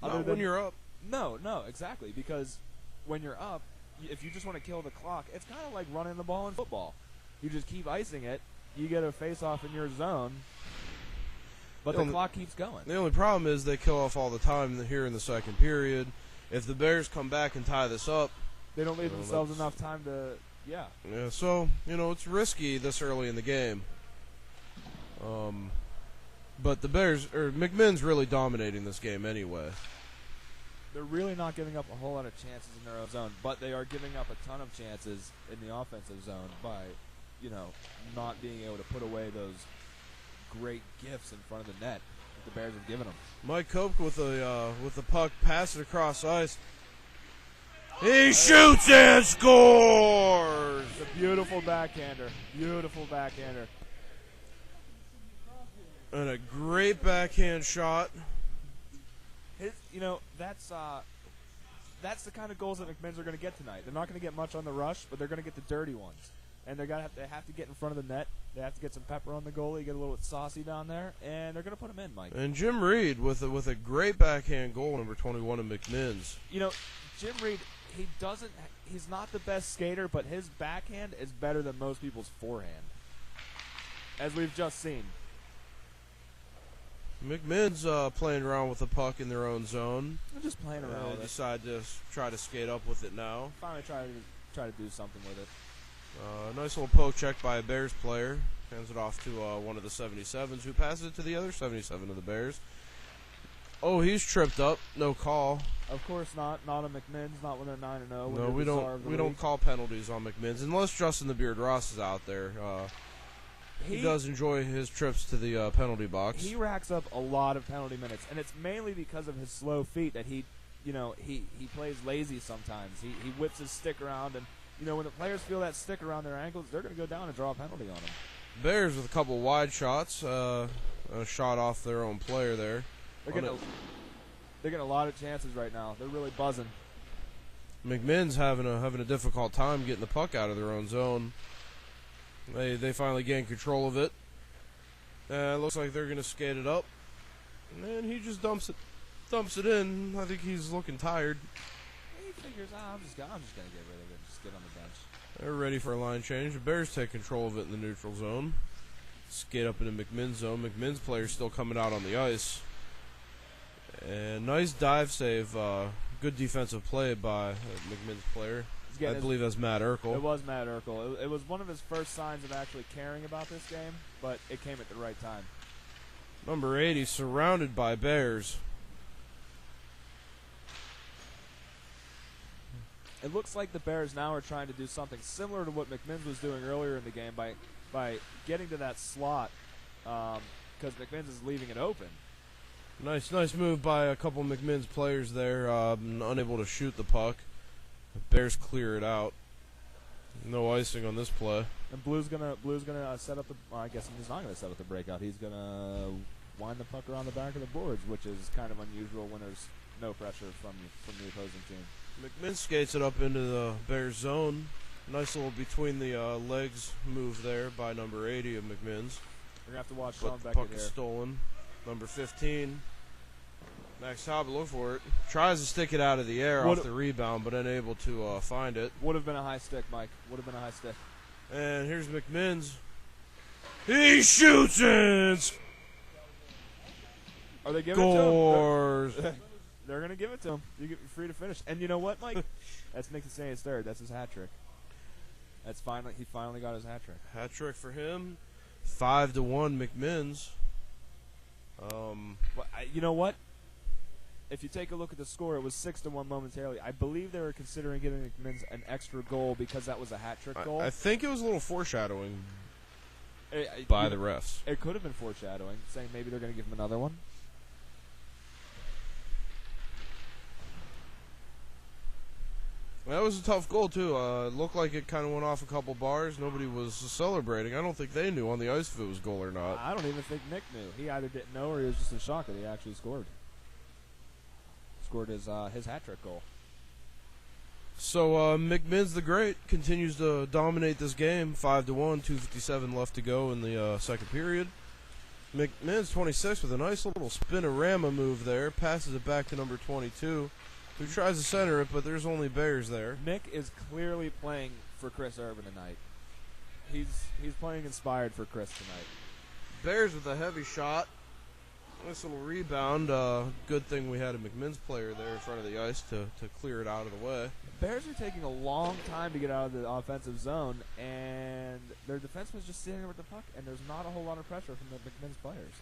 Not when you're up. No, exactly, because when you're up, if you just want to kill the clock, it's kind of like running the ball in football. You just keep icing it, you get a face-off in your zone, but the clock keeps going. The only problem is they kill off all the time here in the second period. If the Bears come back and tie this up, they don't leave themselves enough time to, Yeah, so, it's risky this early in the game. But the Bears, or McMinn's really dominating this game anyway. They're really not giving up a whole lot of chances in their own zone, but they are giving up a ton of chances in the offensive zone by, not being able to put away those great gifts in front of the net that the Bears have given them. Mike Cope with the puck, pass it across ice. He shoots and scores! It's a beautiful backhander. Beautiful backhander. And a great backhand shot. That's the kind of goals that McMinn's are going to get tonight. They're not going to get much on the rush, but they're going to get the dirty ones. And they have to get in front of the net. They have to get some pepper on the goalie, get a little saucy down there, and they're going to put him in, Mike. And Jim Reed with a great backhand goal, number 21 of McMinn's. Jim Reed, he's not the best skater, but his backhand is better than most people's forehand, as we've just seen. McMinn's playing around with the puck in their own zone. They're just playing around with it. Decide to try to skate up with it now. Finally try to do something with it. Nice little poke check by a Bears player. Hands it off to one of the 77s, who passes it to the other 77 of the Bears. Oh, he's tripped up. No call. Of course not. Not on McMinn's. Not when they're 9-0. No, we don't call penalties on McMinn's unless Justin the Beard Ross is out there. He does enjoy his trips to the penalty box. He racks up a lot of penalty minutes, and it's mainly because of his slow feet that he plays lazy sometimes. He whips his stick around, and when the players feel that stick around their ankles, they're going to go down and draw a penalty on him. Bears with a couple wide shots, a shot off their own player there. They're getting a lot of chances right now. They're really buzzing. McMinn's having a difficult time getting the puck out of their own zone. They finally gain control of it. Looks like they're going to skate it up. And he just dumps it in. I think he's looking tired. He figures, I'm just going to get rid of it and just get on the bench. They're ready for a line change. The Bears take control of it in the neutral zone. Skate up into McMinn's zone. McMinn's player's still coming out on the ice. And nice dive save. Good defensive play by McMinn's player. I believe that's Matt Urkel. It was Matt Urkel. It was one of his first signs of actually caring about this game, but it came at the right time. Number 80 surrounded by Bears. It looks like the Bears now are trying to do something similar to what McMinn's was doing earlier in the game by getting to that slot because McMinn's is leaving it open. Nice move by a couple of McMinn's players there, unable to shoot the puck. The Bears clear it out. No icing on this play. And Blue's gonna set up the. Well, I guess he's not gonna set up the breakout. He's gonna wind the puck around the back of the boards, which is kind of unusual when there's no pressure from the opposing team. McMinn skates it up into the Bears zone. Nice little between the legs move there by number 80 of McMinn's. We're gonna have to watch Sean But the Beckett puck here. is stolen. Number 15. Max Talbot, look for it. Tries to stick it out of the air off the rebound, but unable to find it. Would have been a high stick, Mike. Would have been a high stick. And here's McMinn's. He shoots it! Are they giving Scores! it to him? They're going to give it to him. You're free to finish. And you know what, Mike? That's Nick Cassani's third. That's his hat trick. He finally got his hat trick. Hat trick for him. 5-1 McMinn's. You know what? If you take a look at the score, it was 6-1 momentarily. I believe they were considering giving McMinn's an extra goal because that was a hat trick goal. I think it was a little foreshadowing. by the refs. It could have been foreshadowing, saying maybe they're going to give him another one. That was a tough goal, too. It looked like it kind of went off a couple bars. Nobody was celebrating. I don't think they knew on the ice if it was goal or not. I don't even think Nick knew. He either didn't know or he was just in shock that he actually scored. Scored his hat-trick goal. So McMinn's the Great continues to dominate this game, 5-1, 2:57 left to go in the second period. McMinn's 26 with a nice little spinorama move there, passes it back to number 22, who tries to center it, but there's only Bears there. Nick is clearly playing for Chris Urban tonight. He's playing inspired for Chris tonight. Bears with a heavy shot. Nice little rebound. Good thing we had a McMinn's player there in front of the ice to clear it out of the way. Bears are taking a long time to get out of the offensive zone, and their defenseman's just standing there with the puck, and there's not a whole lot of pressure from the McMinn's players.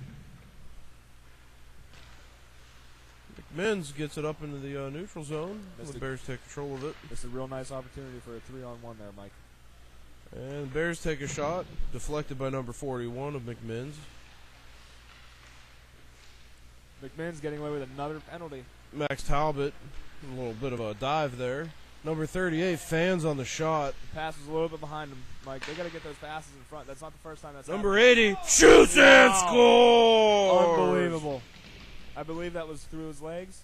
McMinn's gets it up into the neutral zone. The Bears take control of it. This is a real nice opportunity for a 3-on-1 there, Mike. And the Bears take a shot, deflected by number 41 of McMinn's. McMinn's getting away with another penalty. Max Talbot, a little bit of a dive there. Number 38 fans on the shot. The pass was a little bit behind him, Mike. They got to get those passes in front. That's not the first time that's Number happened. 80 shoots and scores! Unbelievable. I believe that was through his legs.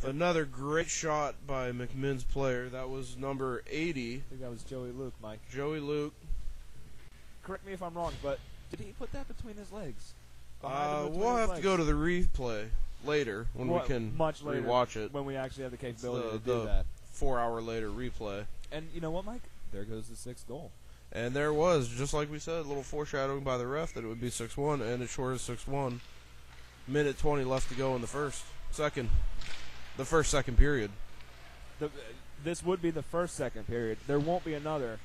Another great shot by McMinn's player. That was number 80. I think that was Joey Luke, Mike. Joey Luke. Correct me if I'm wrong, but did he put that between his legs? We'll have to go to the replay later when we can much later rewatch it. When we actually have the capability to the do that. 4 hour later replay. And you know what, Mike? There goes the sixth goal. And there was, just like we said, a little foreshadowing by the ref that it would be 6-1, and it sure is 6-1. Minute 20 left to go in the second period. This would be the second period. There won't be another.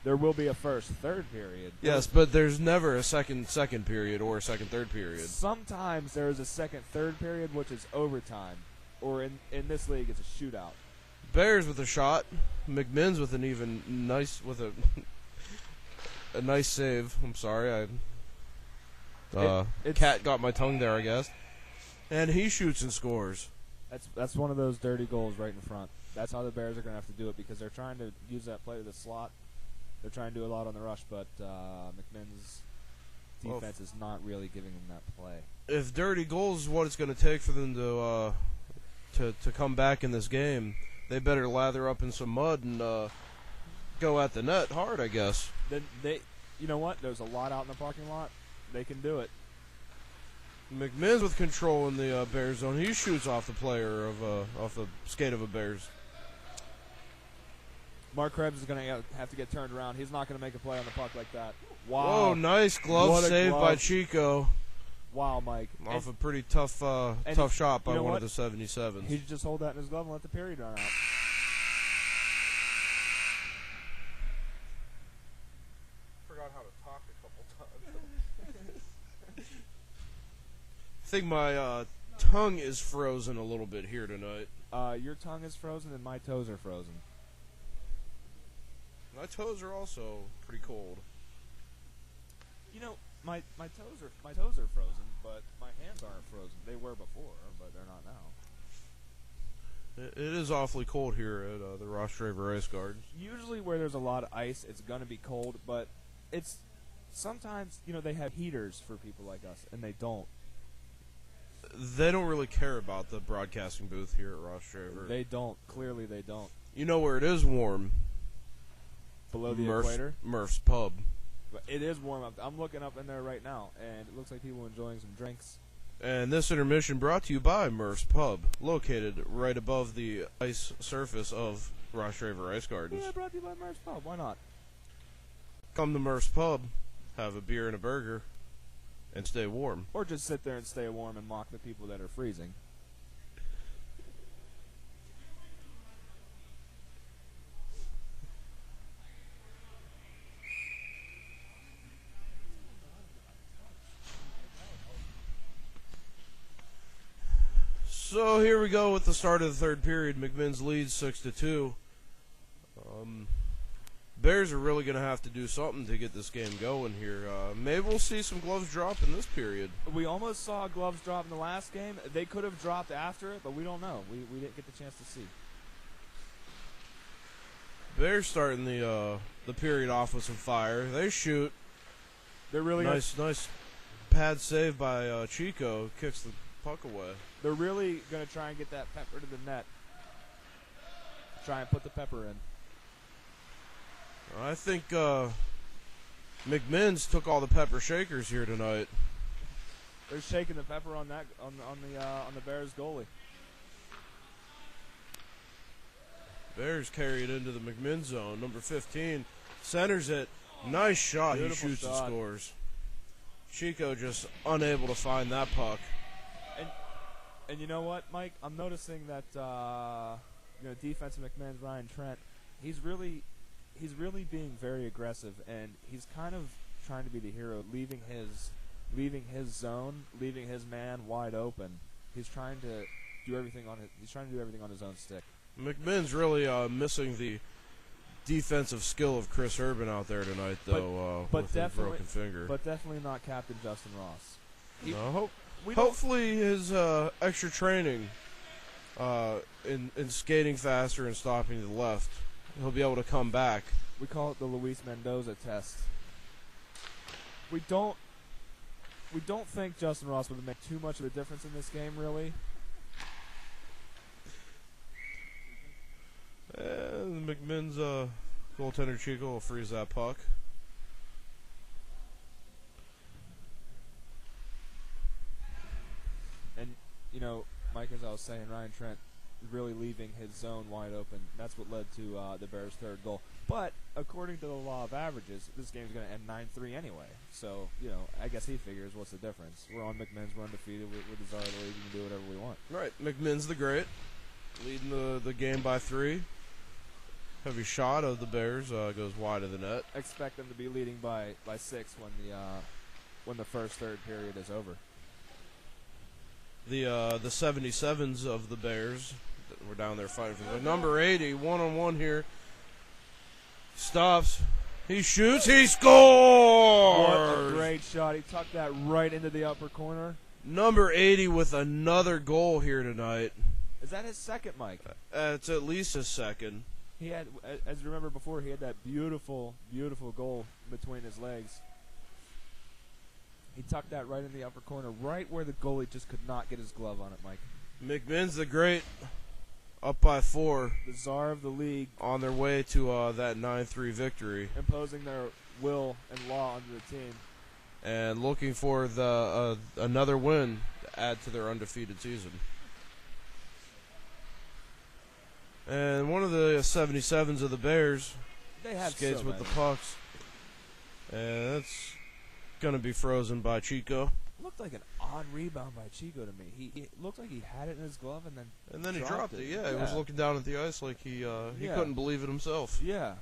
There will be a third period. Yes, but there's never a second period or a third period. Sometimes there is a third period, which is overtime. Or in this league, it's a shootout. Bears with a shot. McMinn's with a nice save. I'm sorry, cat got my tongue there, I guess. And he shoots and scores. That's one of those dirty goals right in front. That's how the Bears are going to have to do it because they're trying to use that play to the slot. They're trying to do a lot on the rush, but McMinn's defense is not really giving them that play. If dirty goals is what it's going to take for them to come back in this game, they better lather up in some mud and go at the net hard, I guess. Then you know what? There's a lot out in the parking lot. They can do it. McMinn's with control in the Bears zone. He shoots off the player off the skate of a Bears. Mark Krebs is going to have to get turned around. He's not going to make a play on the puck like that. Wow. Whoa, nice glove save by Chico. Wow, Mike. Off a pretty tough shot by one of the 77s. He should just hold that in his glove and let the period run out. Forgot how to talk a couple times. I think my tongue is frozen a little bit here tonight. Your tongue is frozen and my toes are frozen. My toes are also pretty cold. You know, my toes are frozen, but my hands aren't frozen. They were before, but they're not now. It is awfully cold here at the Rostraver Ice Gardens. Usually where there's a lot of ice, it's going to be cold, but it's sometimes, they have heaters for people like us, and they don't. They don't really care about the broadcasting booth here at Rostraver. They don't. Clearly they don't. You know where it is warm? Below the equator? Murph's Pub. But it is warm up. I'm looking up in there right now, and it looks like people enjoying some drinks. And this intermission brought to you by Murph's Pub, located right above the ice surface of Rostraver Ice Gardens. Yeah, brought to you by Murph's Pub. Why not? Come to Murph's Pub, have a beer and a burger, and stay warm. Or just sit there and stay warm and mock the people that are freezing. So here we go with the start of the third period. McMinn's leads 6-2. Bears are really going to have to do something to get this game going here. Maybe we'll see some gloves drop in this period. We almost saw gloves drop in the last game. They could have dropped after it, but we don't know. We didn't get the chance to see. Bears starting the period off with some fire. They shoot. They're really nice pad save by Chico. Kicks the puck away. They're really going to try and get that pepper to the net. Try and put the pepper in. I think McMinn's took all the pepper shakers here tonight. They're shaking the pepper on that on the Bears goalie. Bears carry it into the McMinn zone. Number 15 centers it. Nice shot. Beautiful he shoots shot. and scores. Chico just unable to find that puck. And you know what, Mike? I'm noticing that defensive McMinn's Ryan Trent. He's really being very aggressive, and he's kind of trying to be the hero, leaving his zone, leaving his man wide open. He's trying to do everything on his own stick. McMinn's really missing the defensive skill of Chris Urban out there tonight, though, with his broken finger. But definitely not Captain Justin Ross. Hopefully his extra training in skating faster and stopping to the left, he'll be able to come back. We call it the Luis Mendoza test. We don't think Justin Ross would make too much of a difference in this game, really. And McMinn's goaltender Chico will freeze that puck. And, Mike, as I was saying, Ryan Trent really leaving his zone wide open. That's what led to the Bears' third goal. But according to the law of averages, this game's going to end 9-3 anyway. So, I guess he figures what's the difference. We're on McMinn's. We're undefeated. We're the czar of the league. We can do whatever we want. Right. McMinn's the great, leading the game by 3. Heavy shot of the Bears goes wide of the net. Expect them to be leading by 6 when the third period is over. The 77s of the Bears were down there fighting for the number 80, one-on-one here. Stops. He shoots. He scores! What a great shot. He tucked that right into the upper corner. Number 80 with another goal here tonight. Is that his second, Mike? It's at least his second. He had, as you remember before, he had that beautiful, beautiful goal between his legs. He tucked that right in the upper corner, right where the goalie just could not get his glove on it, Mike. McMinn's the great, up by 4. The czar of the league. On their way to that 9-3 victory. Imposing their will and law onto the team. And looking for the another win to add to their undefeated season. And one of the 77s of the Bears skates with the pucks. And that's going to be frozen by Chico. Looked like an odd rebound by Chico to me. He looked like he had it in his glove and then he dropped it. Yeah, he was looking down at the ice like he couldn't believe it himself. Yeah,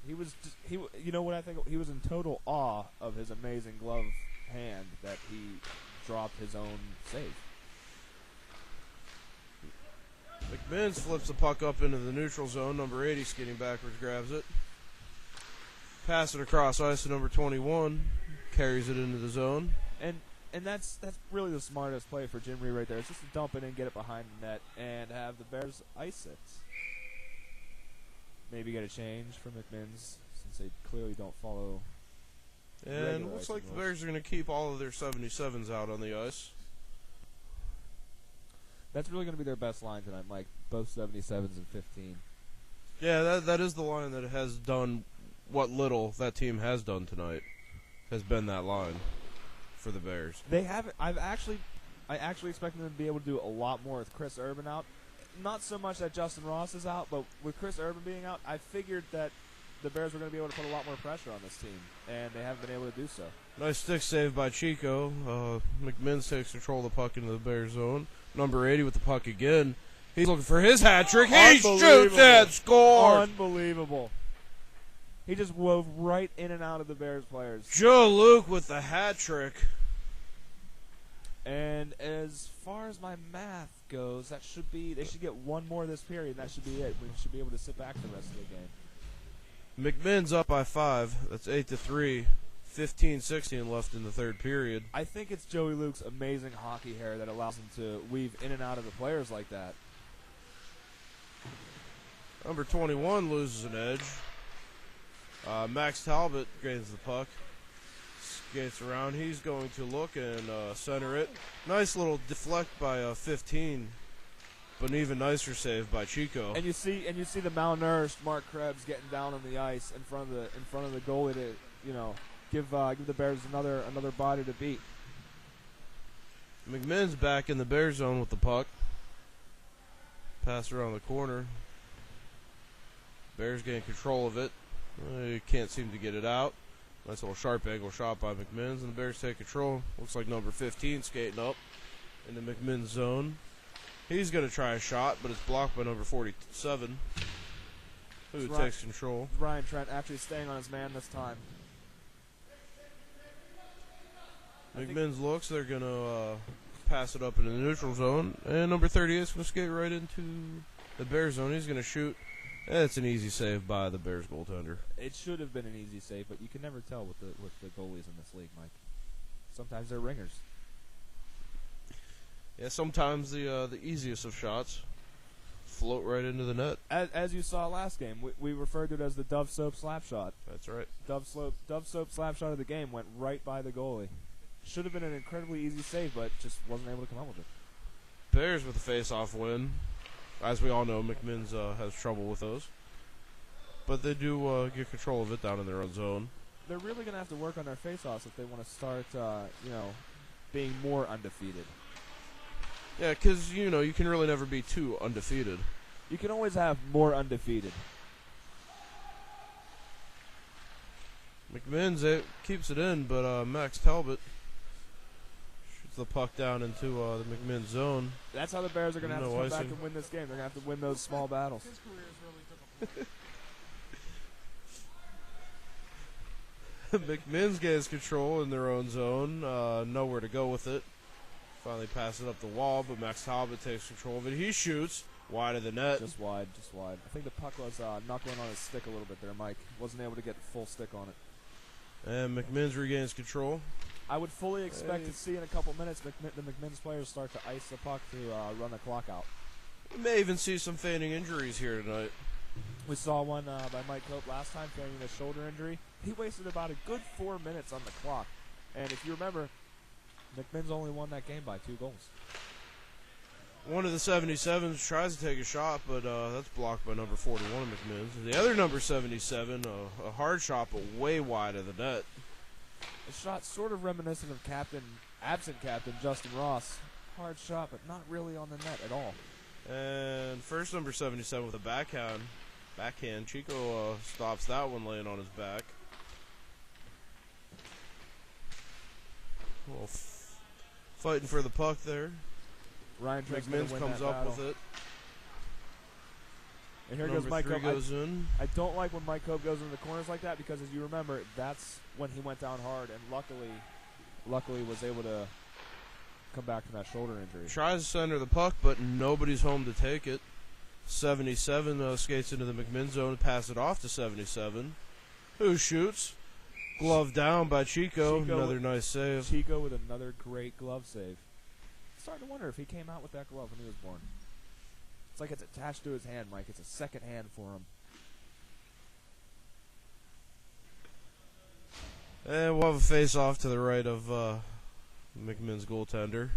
he was. You know what I think? He was in total awe of his amazing glove hand that he dropped his own save. McMinn's flips the puck up into the neutral zone. Number 80 skating backwards, grabs it. Pass it across ice to number 21. Carries it into the zone. And that's really the smartest play for Jim Reed right there. It's just to dump it in, get it behind the net, and have the Bears ice it. Maybe get a change from McMinn's since they clearly don't follow. And it looks like the Bears are going to keep all of their 77s out on the ice. That's really going to be their best line tonight, Mike. Both 77s and 15. Yeah, that is the line that has done what little that team has done tonight. Has been that line for the Bears. They haven't. I actually expect them to be able to do a lot more with Chris Urban out. Not so much that Justin Ross is out, but with Chris Urban being out, I figured that the Bears were going to be able to put a lot more pressure on this team, and they haven't been able to do so. Nice stick save by Chico. McMinn's takes control of the puck into the Bears zone. Number 80 with the puck again. He's looking for his hat trick. He shoots and scores. Unbelievable. He just wove right in and out of the Bears players. Joe Luke with the hat trick. And as far as my math goes, they should get one more this period, and that should be it. We should be able to sit back the rest of the game. McMinn's up by 5. That's 8-3. 15-16 left in the third period. I think it's Joey Luke's amazing hockey hair that allows him to weave in and out of the players like that. Number 21 loses an edge. Max Talbot gains the puck. Skates around. He's going to look and center it. Nice little deflect by 15. But an even nicer save by Chico. And you see the malnourished Mark Krebs getting down on the ice in front of the goalie to, give the Bears another body to beat. McMinn's back in the Bear zone with the puck. Pass around the corner. Bears getting control of it. They can't seem to get it out. Nice little sharp angle shot by McMinn's, and the Bears take control. Looks like number 15 skating up in the McMinn's zone. He's going to try a shot, but it's blocked by number 47, who takes control. Ryan Trent actually staying on his man this time. McMinn's looks. They're going to pass it up into the neutral zone, and number 38 is going to skate right into the Bears zone. He's going to shoot. It's an easy save by the Bears goaltender. It should have been an easy save, but you can never tell with the goalies in this league, Mike. Sometimes they're ringers. Yeah, sometimes the easiest of shots float right into the net. As you saw last game, we referred to it as the Dove Soap slap shot. That's right. Dove Soap slap shot of the game went right by the goalie. Should have been an incredibly easy save, but just wasn't able to come up with it. Bears with a face-off win. As we all know, McMinn's has trouble with those. But they do get control of it down in their own zone. They're really going to have to work on their face-offs if they want to start, being more undefeated. Yeah, because, you can really never be too undefeated. You can always have more undefeated. McMinn's keeps it in, but Max Talbot shoots the puck down into the McMinn zone. That's how the Bears are going to have to come back and win this game. They're going to have to win those small battles. His career really took a McMinn's gets control in their own zone. Nowhere to go with it. Finally pass it up the wall, but Max Talbot takes control of it. He shoots wide of the net. Just wide. I think the puck was knuckling on his stick a little bit there, Mike. Wasn't able to get full stick on it. And McMinn's regains control. I would fully expect to see in a couple minutes the McMinn's players start to ice the puck to run the clock out. We may even see some feigning injuries here tonight. We saw one by Mike Cope last time, feigning a shoulder injury. He wasted about a good 4 minutes on the clock. And if you remember, McMinn's only won that game by 2 goals. One of the 77s tries to take a shot, but that's blocked by number 41 of McMinn's. The other number 77, a hard shot, but way wide of the net. A shot sort of reminiscent of absent captain Justin Ross. Hard shot, but not really on the net at all. And first number 77 with a backhand. Chico stops that one laying on his back. Well, fighting for the puck there. Ryan McMinn's comes up with it. And here goes Mike Cope. I don't like when Mike Cope goes into the corners like that because, as you remember, that's when he went down hard and luckily was able to come back from that shoulder injury. Tries to center the puck, but nobody's home to take it. 77 skates into the McMinn zone, pass it off to 77, who shoots. Glove down by Chico. Another nice save. Chico with another great glove save. Starting to wonder if he came out with that glove when he was born. It's like it's attached to his hand, Mike. It's a second hand for him. And we'll have a face-off to the right of McMinn's goaltender.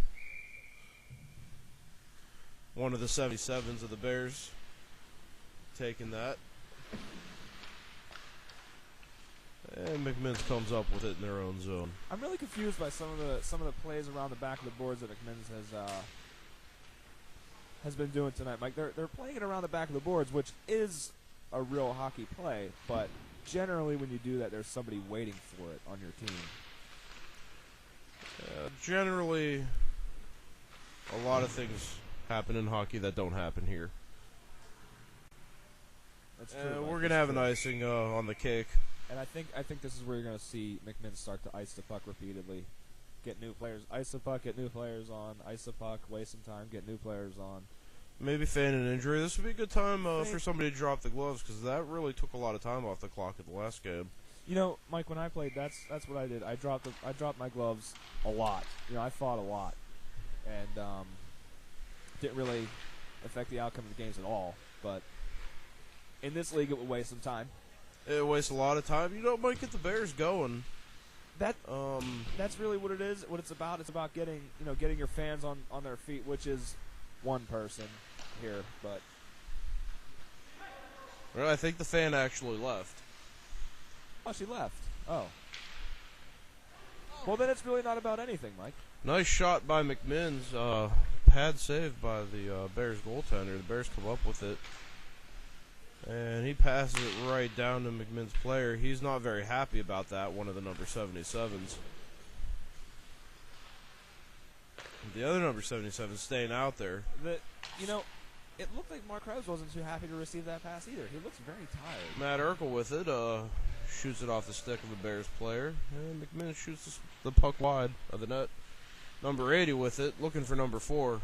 One of the 77s of the Bears taking that. And McMinn's comes up with it in their own zone. I'm really confused by some of the plays around the back of the boards that McMinn's has been doing tonight, Mike. They're playing it around the back of the boards, which is a real hockey play, but generally when you do that, there's somebody waiting for it on your team. Generally, a lot of things happen in hockey that don't happen here. That's true. We're going to have an icing on the cake. And I think this is where you're going to see McMinn start to ice the puck repeatedly. Get new players, ice the puck, get new players on, ice the puck, waste some time, get new players on. maybe feigning an injury. This would be a good time for somebody to drop the gloves because that really took a lot of time off the clock at the last game. You know, Mike, when I played, that's what I did. I dropped my gloves a lot. You know, I fought a lot, and didn't really affect the outcome of the games at all. But in this league, it would waste some time. It wastes a lot of time. You know, it might get the Bears going. That's really what it is. What it's about. It's about getting your fans on their feet, which is one person here. But well, I think the fan actually left. Oh, she left. Oh. Well, then it's really not about anything, Mike. Nice shot by McMinn's. Pad saved by the Bears goaltender. The Bears come up with it. And he passes it right down to McMinn's player. He's not very happy about that, one of the number 77s. The other number 77 staying out there. It looked like Mark Krebs wasn't too happy to receive that pass either. He looks very tired. Matt Urkel with it, shoots it off the stick of the Bears player. And McMinn shoots the puck wide of the net. Number 80 with it, looking for number 4.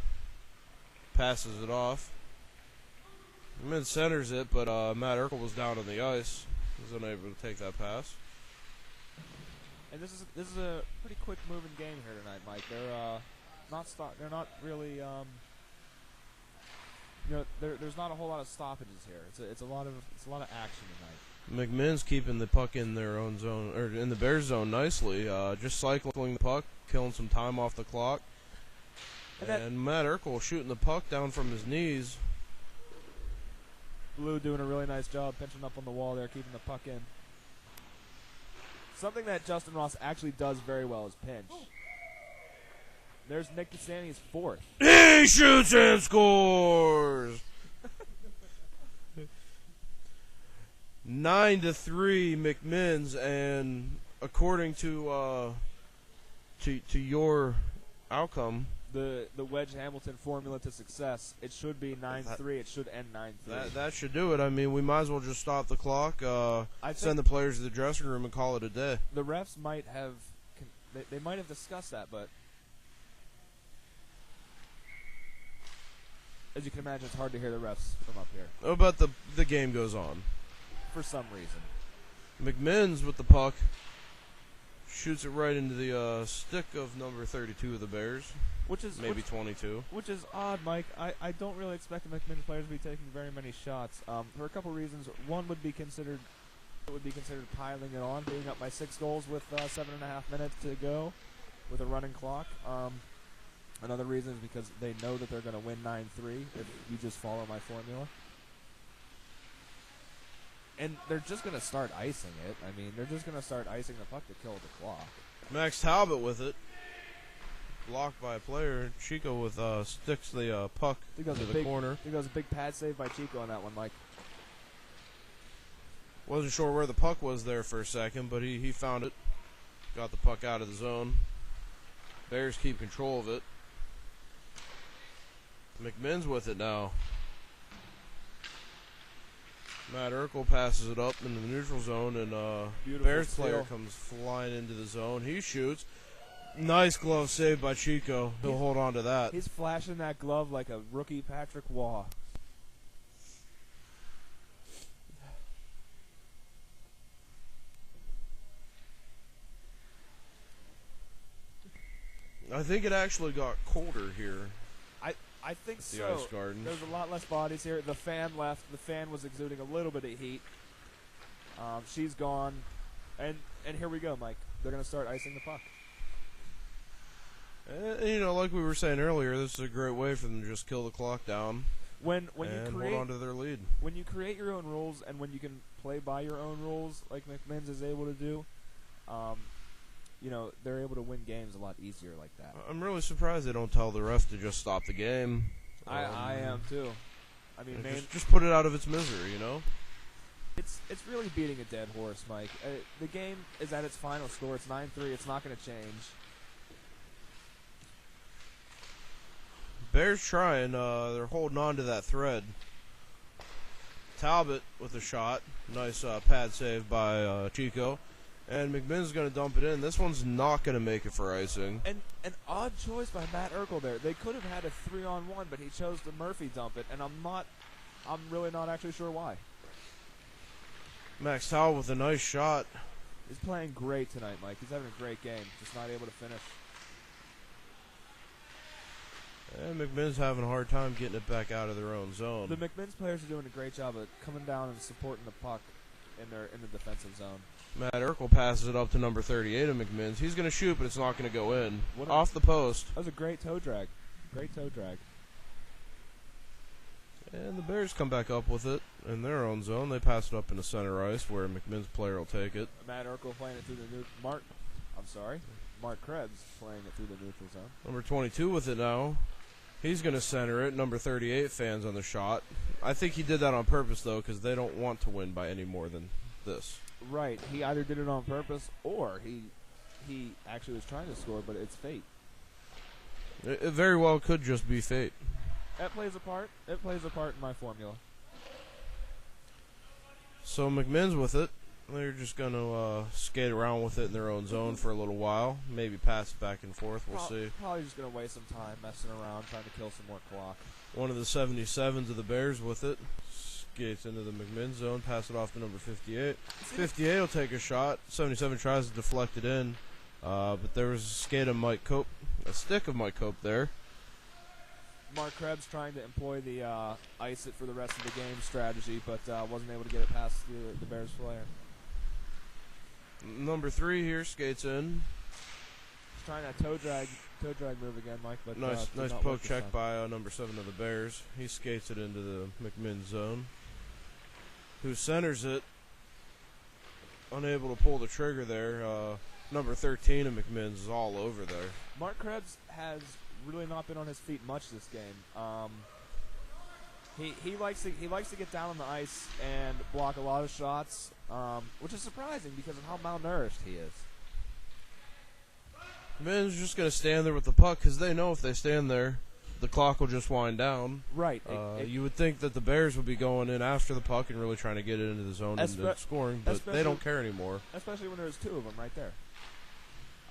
Passes it off. McMinn centers it, but Matt Urkel was down on the ice. He was unable to take that pass. And this is a pretty quick moving game here tonight, Mike. They're not really there's not a whole lot of stoppages here. It's a lot of action tonight. McMinn's keeping the puck in their own zone, or in the Bears zone nicely. Just cycling the puck, killing some time off the clock. And Matt Urkel shooting the puck down from his knees. Blue doing a really nice job pinching up on the wall there, keeping the puck in. Something that Justin Ross actually does very well is pinch. There's Nick Castani's 4th. He shoots and scores! 9-3 McMinn's, and according to your outcome, the Wedge Hamilton formula to success, it should be 9-3. It should end 9-3. That should do it. I mean, we might as well just stop the clock, send the players to the dressing room, and call it a day. The refs might have they might have discussed that, but as you can imagine, it's hard to hear the refs from up here. Oh, but the game goes on. For some reason. McMinn's with the puck. Shoots it right into the stick of number 32 of the Bears. Maybe 22. Which is odd, Mike. I don't really expect the McMinn's players to be taking very many shots. For a couple reasons. One would be considered piling it on, being up by 6 goals with 7.5 minutes to go with a running clock. Another reason is because they know that they're going to win 9-3 if you just follow my formula. And they're just going to start icing it. I mean, they're just going to start icing the puck to kill the clock. Max Talbot with it. Blocked by a player. Chico with sticks the puck into the corner. I think that was a big pad save by Chico on that one, Mike. Wasn't sure where the puck was there for a second, but he found it. Got the puck out of the zone. Bears keep control of it. McMinn's with it now. Matt Urkel passes it up into the neutral zone, and Bears player comes flying into the zone. He shoots. Nice glove save by Chico. He'll hold on to that. He's flashing that glove like a rookie Patrick Waugh. I think it actually got colder here. I think so. The Ice Gardens. There's a lot less bodies here. The fan left. The fan was exuding a little bit of heat. She's gone. And here we go, Mike. They're going to start icing the puck. Like we were saying earlier, this is a great way for them to just kill the clock down and hold on to their lead. When you create your own rules and when you can play by your own rules, like McMinn's is able to do, they're able to win games a lot easier like that. I'm really surprised they don't tell the ref to just stop the game. I am too. I mean, just put it out of its misery, It's really beating a dead horse, Mike. The game is at its final score. It's 9-3. It's not going to change. Bears trying. They're holding on to that thread. Talbot with a shot. Nice pad save by Chico. And McMinn's going to dump it in. This one's not going to make it for icing. And an odd choice by Matt Urkel there. They could have had a 3-on-1, but he chose to Murphy dump it, and I'm really not actually sure why. Max Towell with a nice shot. He's playing great tonight, Mike. He's having a great game, just not able to finish. And McMinn's having a hard time getting it back out of their own zone. The McMinn's players are doing a great job of coming down and supporting the puck in the defensive zone. Matt Urkel passes it up to number 38 of McMinn's. He's going to shoot, but it's not going to go in. Off the post. That was a great toe drag. Great toe drag. And the Bears come back up with it in their own zone. They pass it up into center ice where McMinn's player will take it. Matt Urkel playing it through the Mark Krebs playing it through the neutral zone. Number 22 with it now. He's going to center it. Number 38 fans on the shot. I think he did that on purpose, though, because they don't want to win by any more than this. Right. He either did it on purpose or he actually was trying to score, but it's fate. It very well could just be fate. That plays a part. It plays a part in my formula. So McMinn's with it. They're just going to skate around with it in their own zone for a little while. Maybe pass it back and forth. We'll see. Probably just going to waste some time messing around, trying to kill some more clock. One of the 77s of the Bears with it. Skates into the McMinn zone. Pass it off to number 58. 58 will take a shot. 77 tries to deflect it in. But there was a skate of Mike Cope. A stick of Mike Cope there. Mark Krebs trying to employ the ice it for the rest of the game strategy, but wasn't able to get it past the Bears player. Number 3 here skates in. He's trying that toe drag move again, Mike. But nice poke check by number 7 of the Bears. He skates it into the McMinn zone. Who centers it? Unable to pull the trigger there. Number 13 of McMinn's is all over there. Mark Krebs has really not been on his feet much this game. He likes to get down on the ice and block a lot of shots, which is surprising because of how malnourished he is. McMinn's just going to stand there with the puck because they know if they stand there, the clock will just wind down. Right. You would think that the Bears would be going in after the puck and really trying to get it into the zone and scoring, but they don't care anymore. Especially when there's 2 of them right there.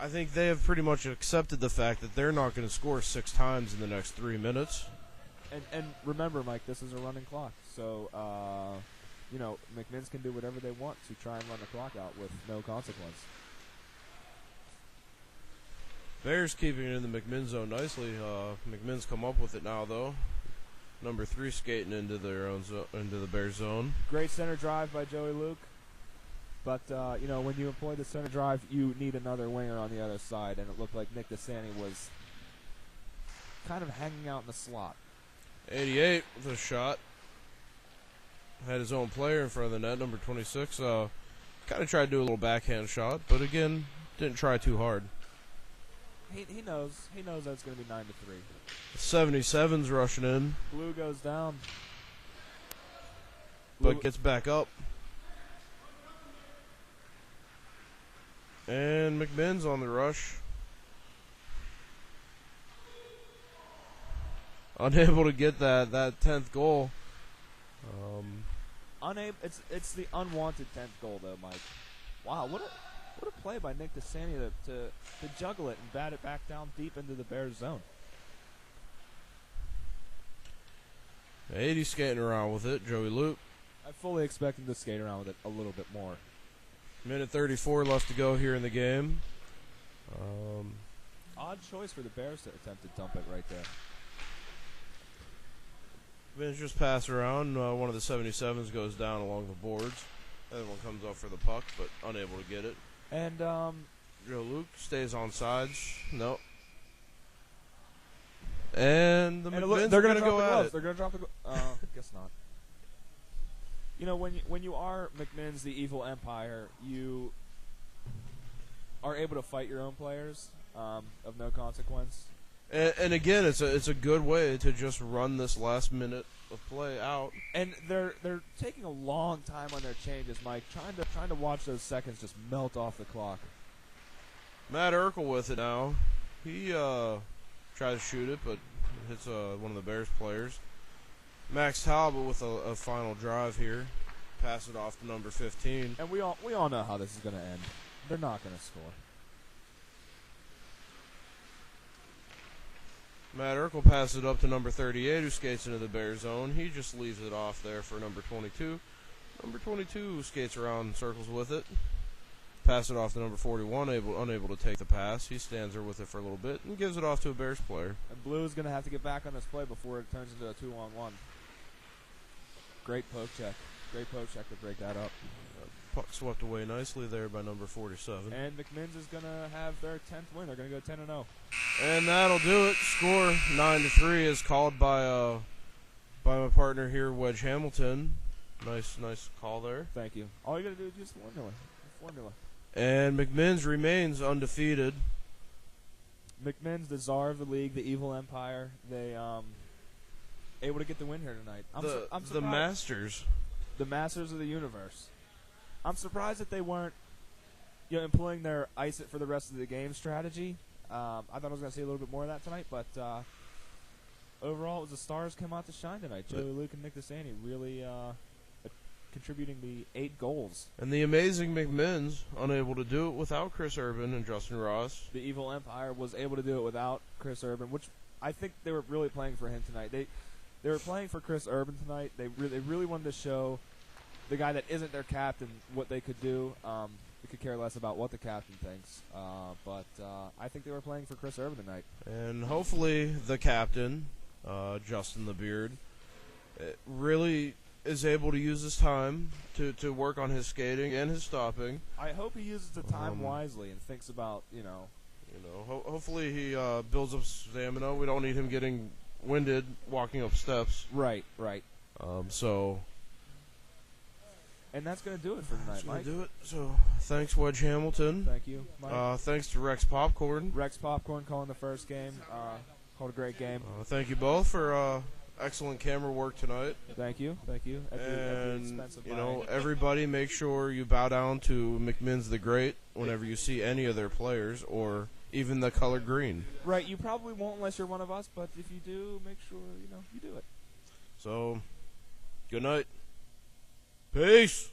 I think they have pretty much accepted the fact that they're not going to score 6 times in the next 3 minutes. And remember, Mike, this is a running clock, so McMinn's can do whatever they want to try and run the clock out with no consequence. Bears keeping it in the McMinn zone nicely. McMinn's come up with it now, though. Number 3 skating into their own into the Bears zone. Great center drive by Joey Luke. But, when you employ the center drive, you need another winger on the other side, and it looked like Nick DeSanti was kind of hanging out in the slot. 88 with a shot. Had his own player in front of the net, number 26. Kind of tried to do a little backhand shot, but again, didn't try too hard. He knows that it's going to be 9-3. 77's rushing in. Blue goes down. But gets back up. And McMinn's on the rush. Unable to get that 10th goal. It's the unwanted 10th goal though, Mike. Wow, what a play by Nick DeSanti to juggle it and bat it back down deep into the Bears zone. 80 skating around with it, Joey Luke. I fully expect him to skate around with it a little bit more. Minute 34 left to go here in the game. Odd choice for the Bears to attempt to dump it right there. Vince just pass around. One of the 77s goes down along the boards. The other one comes up for the puck, but unable to get it. And Joe Luke stays on sides. Nope. And the McMinn's they're going to go at it. They're going to drop the guess not. When you are McMinn's, the evil empire, you are able to fight your own players of no consequence. And again, it's a good way to just run this last minute of play out. And they're taking a long time on their changes, Mike. Trying to watch those seconds just melt off the clock. Matt Urkel with it now. He tries to shoot it, but hits one of the Bears players. Max Talbot with a final drive here. Pass it off to number 15. And we all know how this is going to end. They're not going to score. Matt Urkel passes it up to number 38, who skates into the Bear zone. He just leaves it off there for number 22. Number 22 skates around in circles with it. Pass it off to number 41, unable to take the pass. He stands there with it for a little bit and gives it off to a Bears player. And Blue is going to have to get back on this play before it turns into a 2-on-1. Great poke check. Great poke check to break that up. Puck swept away nicely there by number 47. And McMinn's is going to have their 10th win. They're going to go 10-0. And that'll do it. Score 9-3 is called by my partner here, Wedge Hamilton. Nice call there. Thank you. All you got to do is just formula. And McMinn's remains undefeated. McMinn's, the czar of the league, the evil empire, they able to get the win here tonight. I'm surprised. The Masters. The Masters of the universe. I'm surprised that they weren't employing their ice it for the rest of the game strategy. I thought I was going to see a little bit more of that tonight, but overall, it was the stars come out to shine tonight. Joey Luke and Nick DeSanti really contributing the 8 goals. And the amazing McMinn's unable to do it without Chris Urban and Justin Ross. The Evil Empire was able to do it without Chris Urban, which I think they were really playing for him tonight. They were playing for Chris Urban tonight. They really wanted to show the guy that isn't their captain what they could do. They could care less about what the captain thinks. But I think they were playing for Chris Urban tonight. And hopefully the captain, Justin the Beard, really is able to use his time to work on his skating and his stopping. I hope he uses the time wisely and thinks about, hopefully he builds up stamina. We don't need him getting winded walking up steps. Right. And that's going to do it for tonight, Mike. Do it. So thanks, Wedge Hamilton. Thank you, Mike. Thanks to Rex Popcorn. Rex Popcorn calling the first game. Called a great game. Thank you both for excellent camera work tonight. Thank you. At the expense of everybody make sure you bow down to McMinn's the Great whenever you see any of their players or even the color green. Right, you probably won't unless you're one of us, but if you do, make sure, you do it. So, good night. Peace.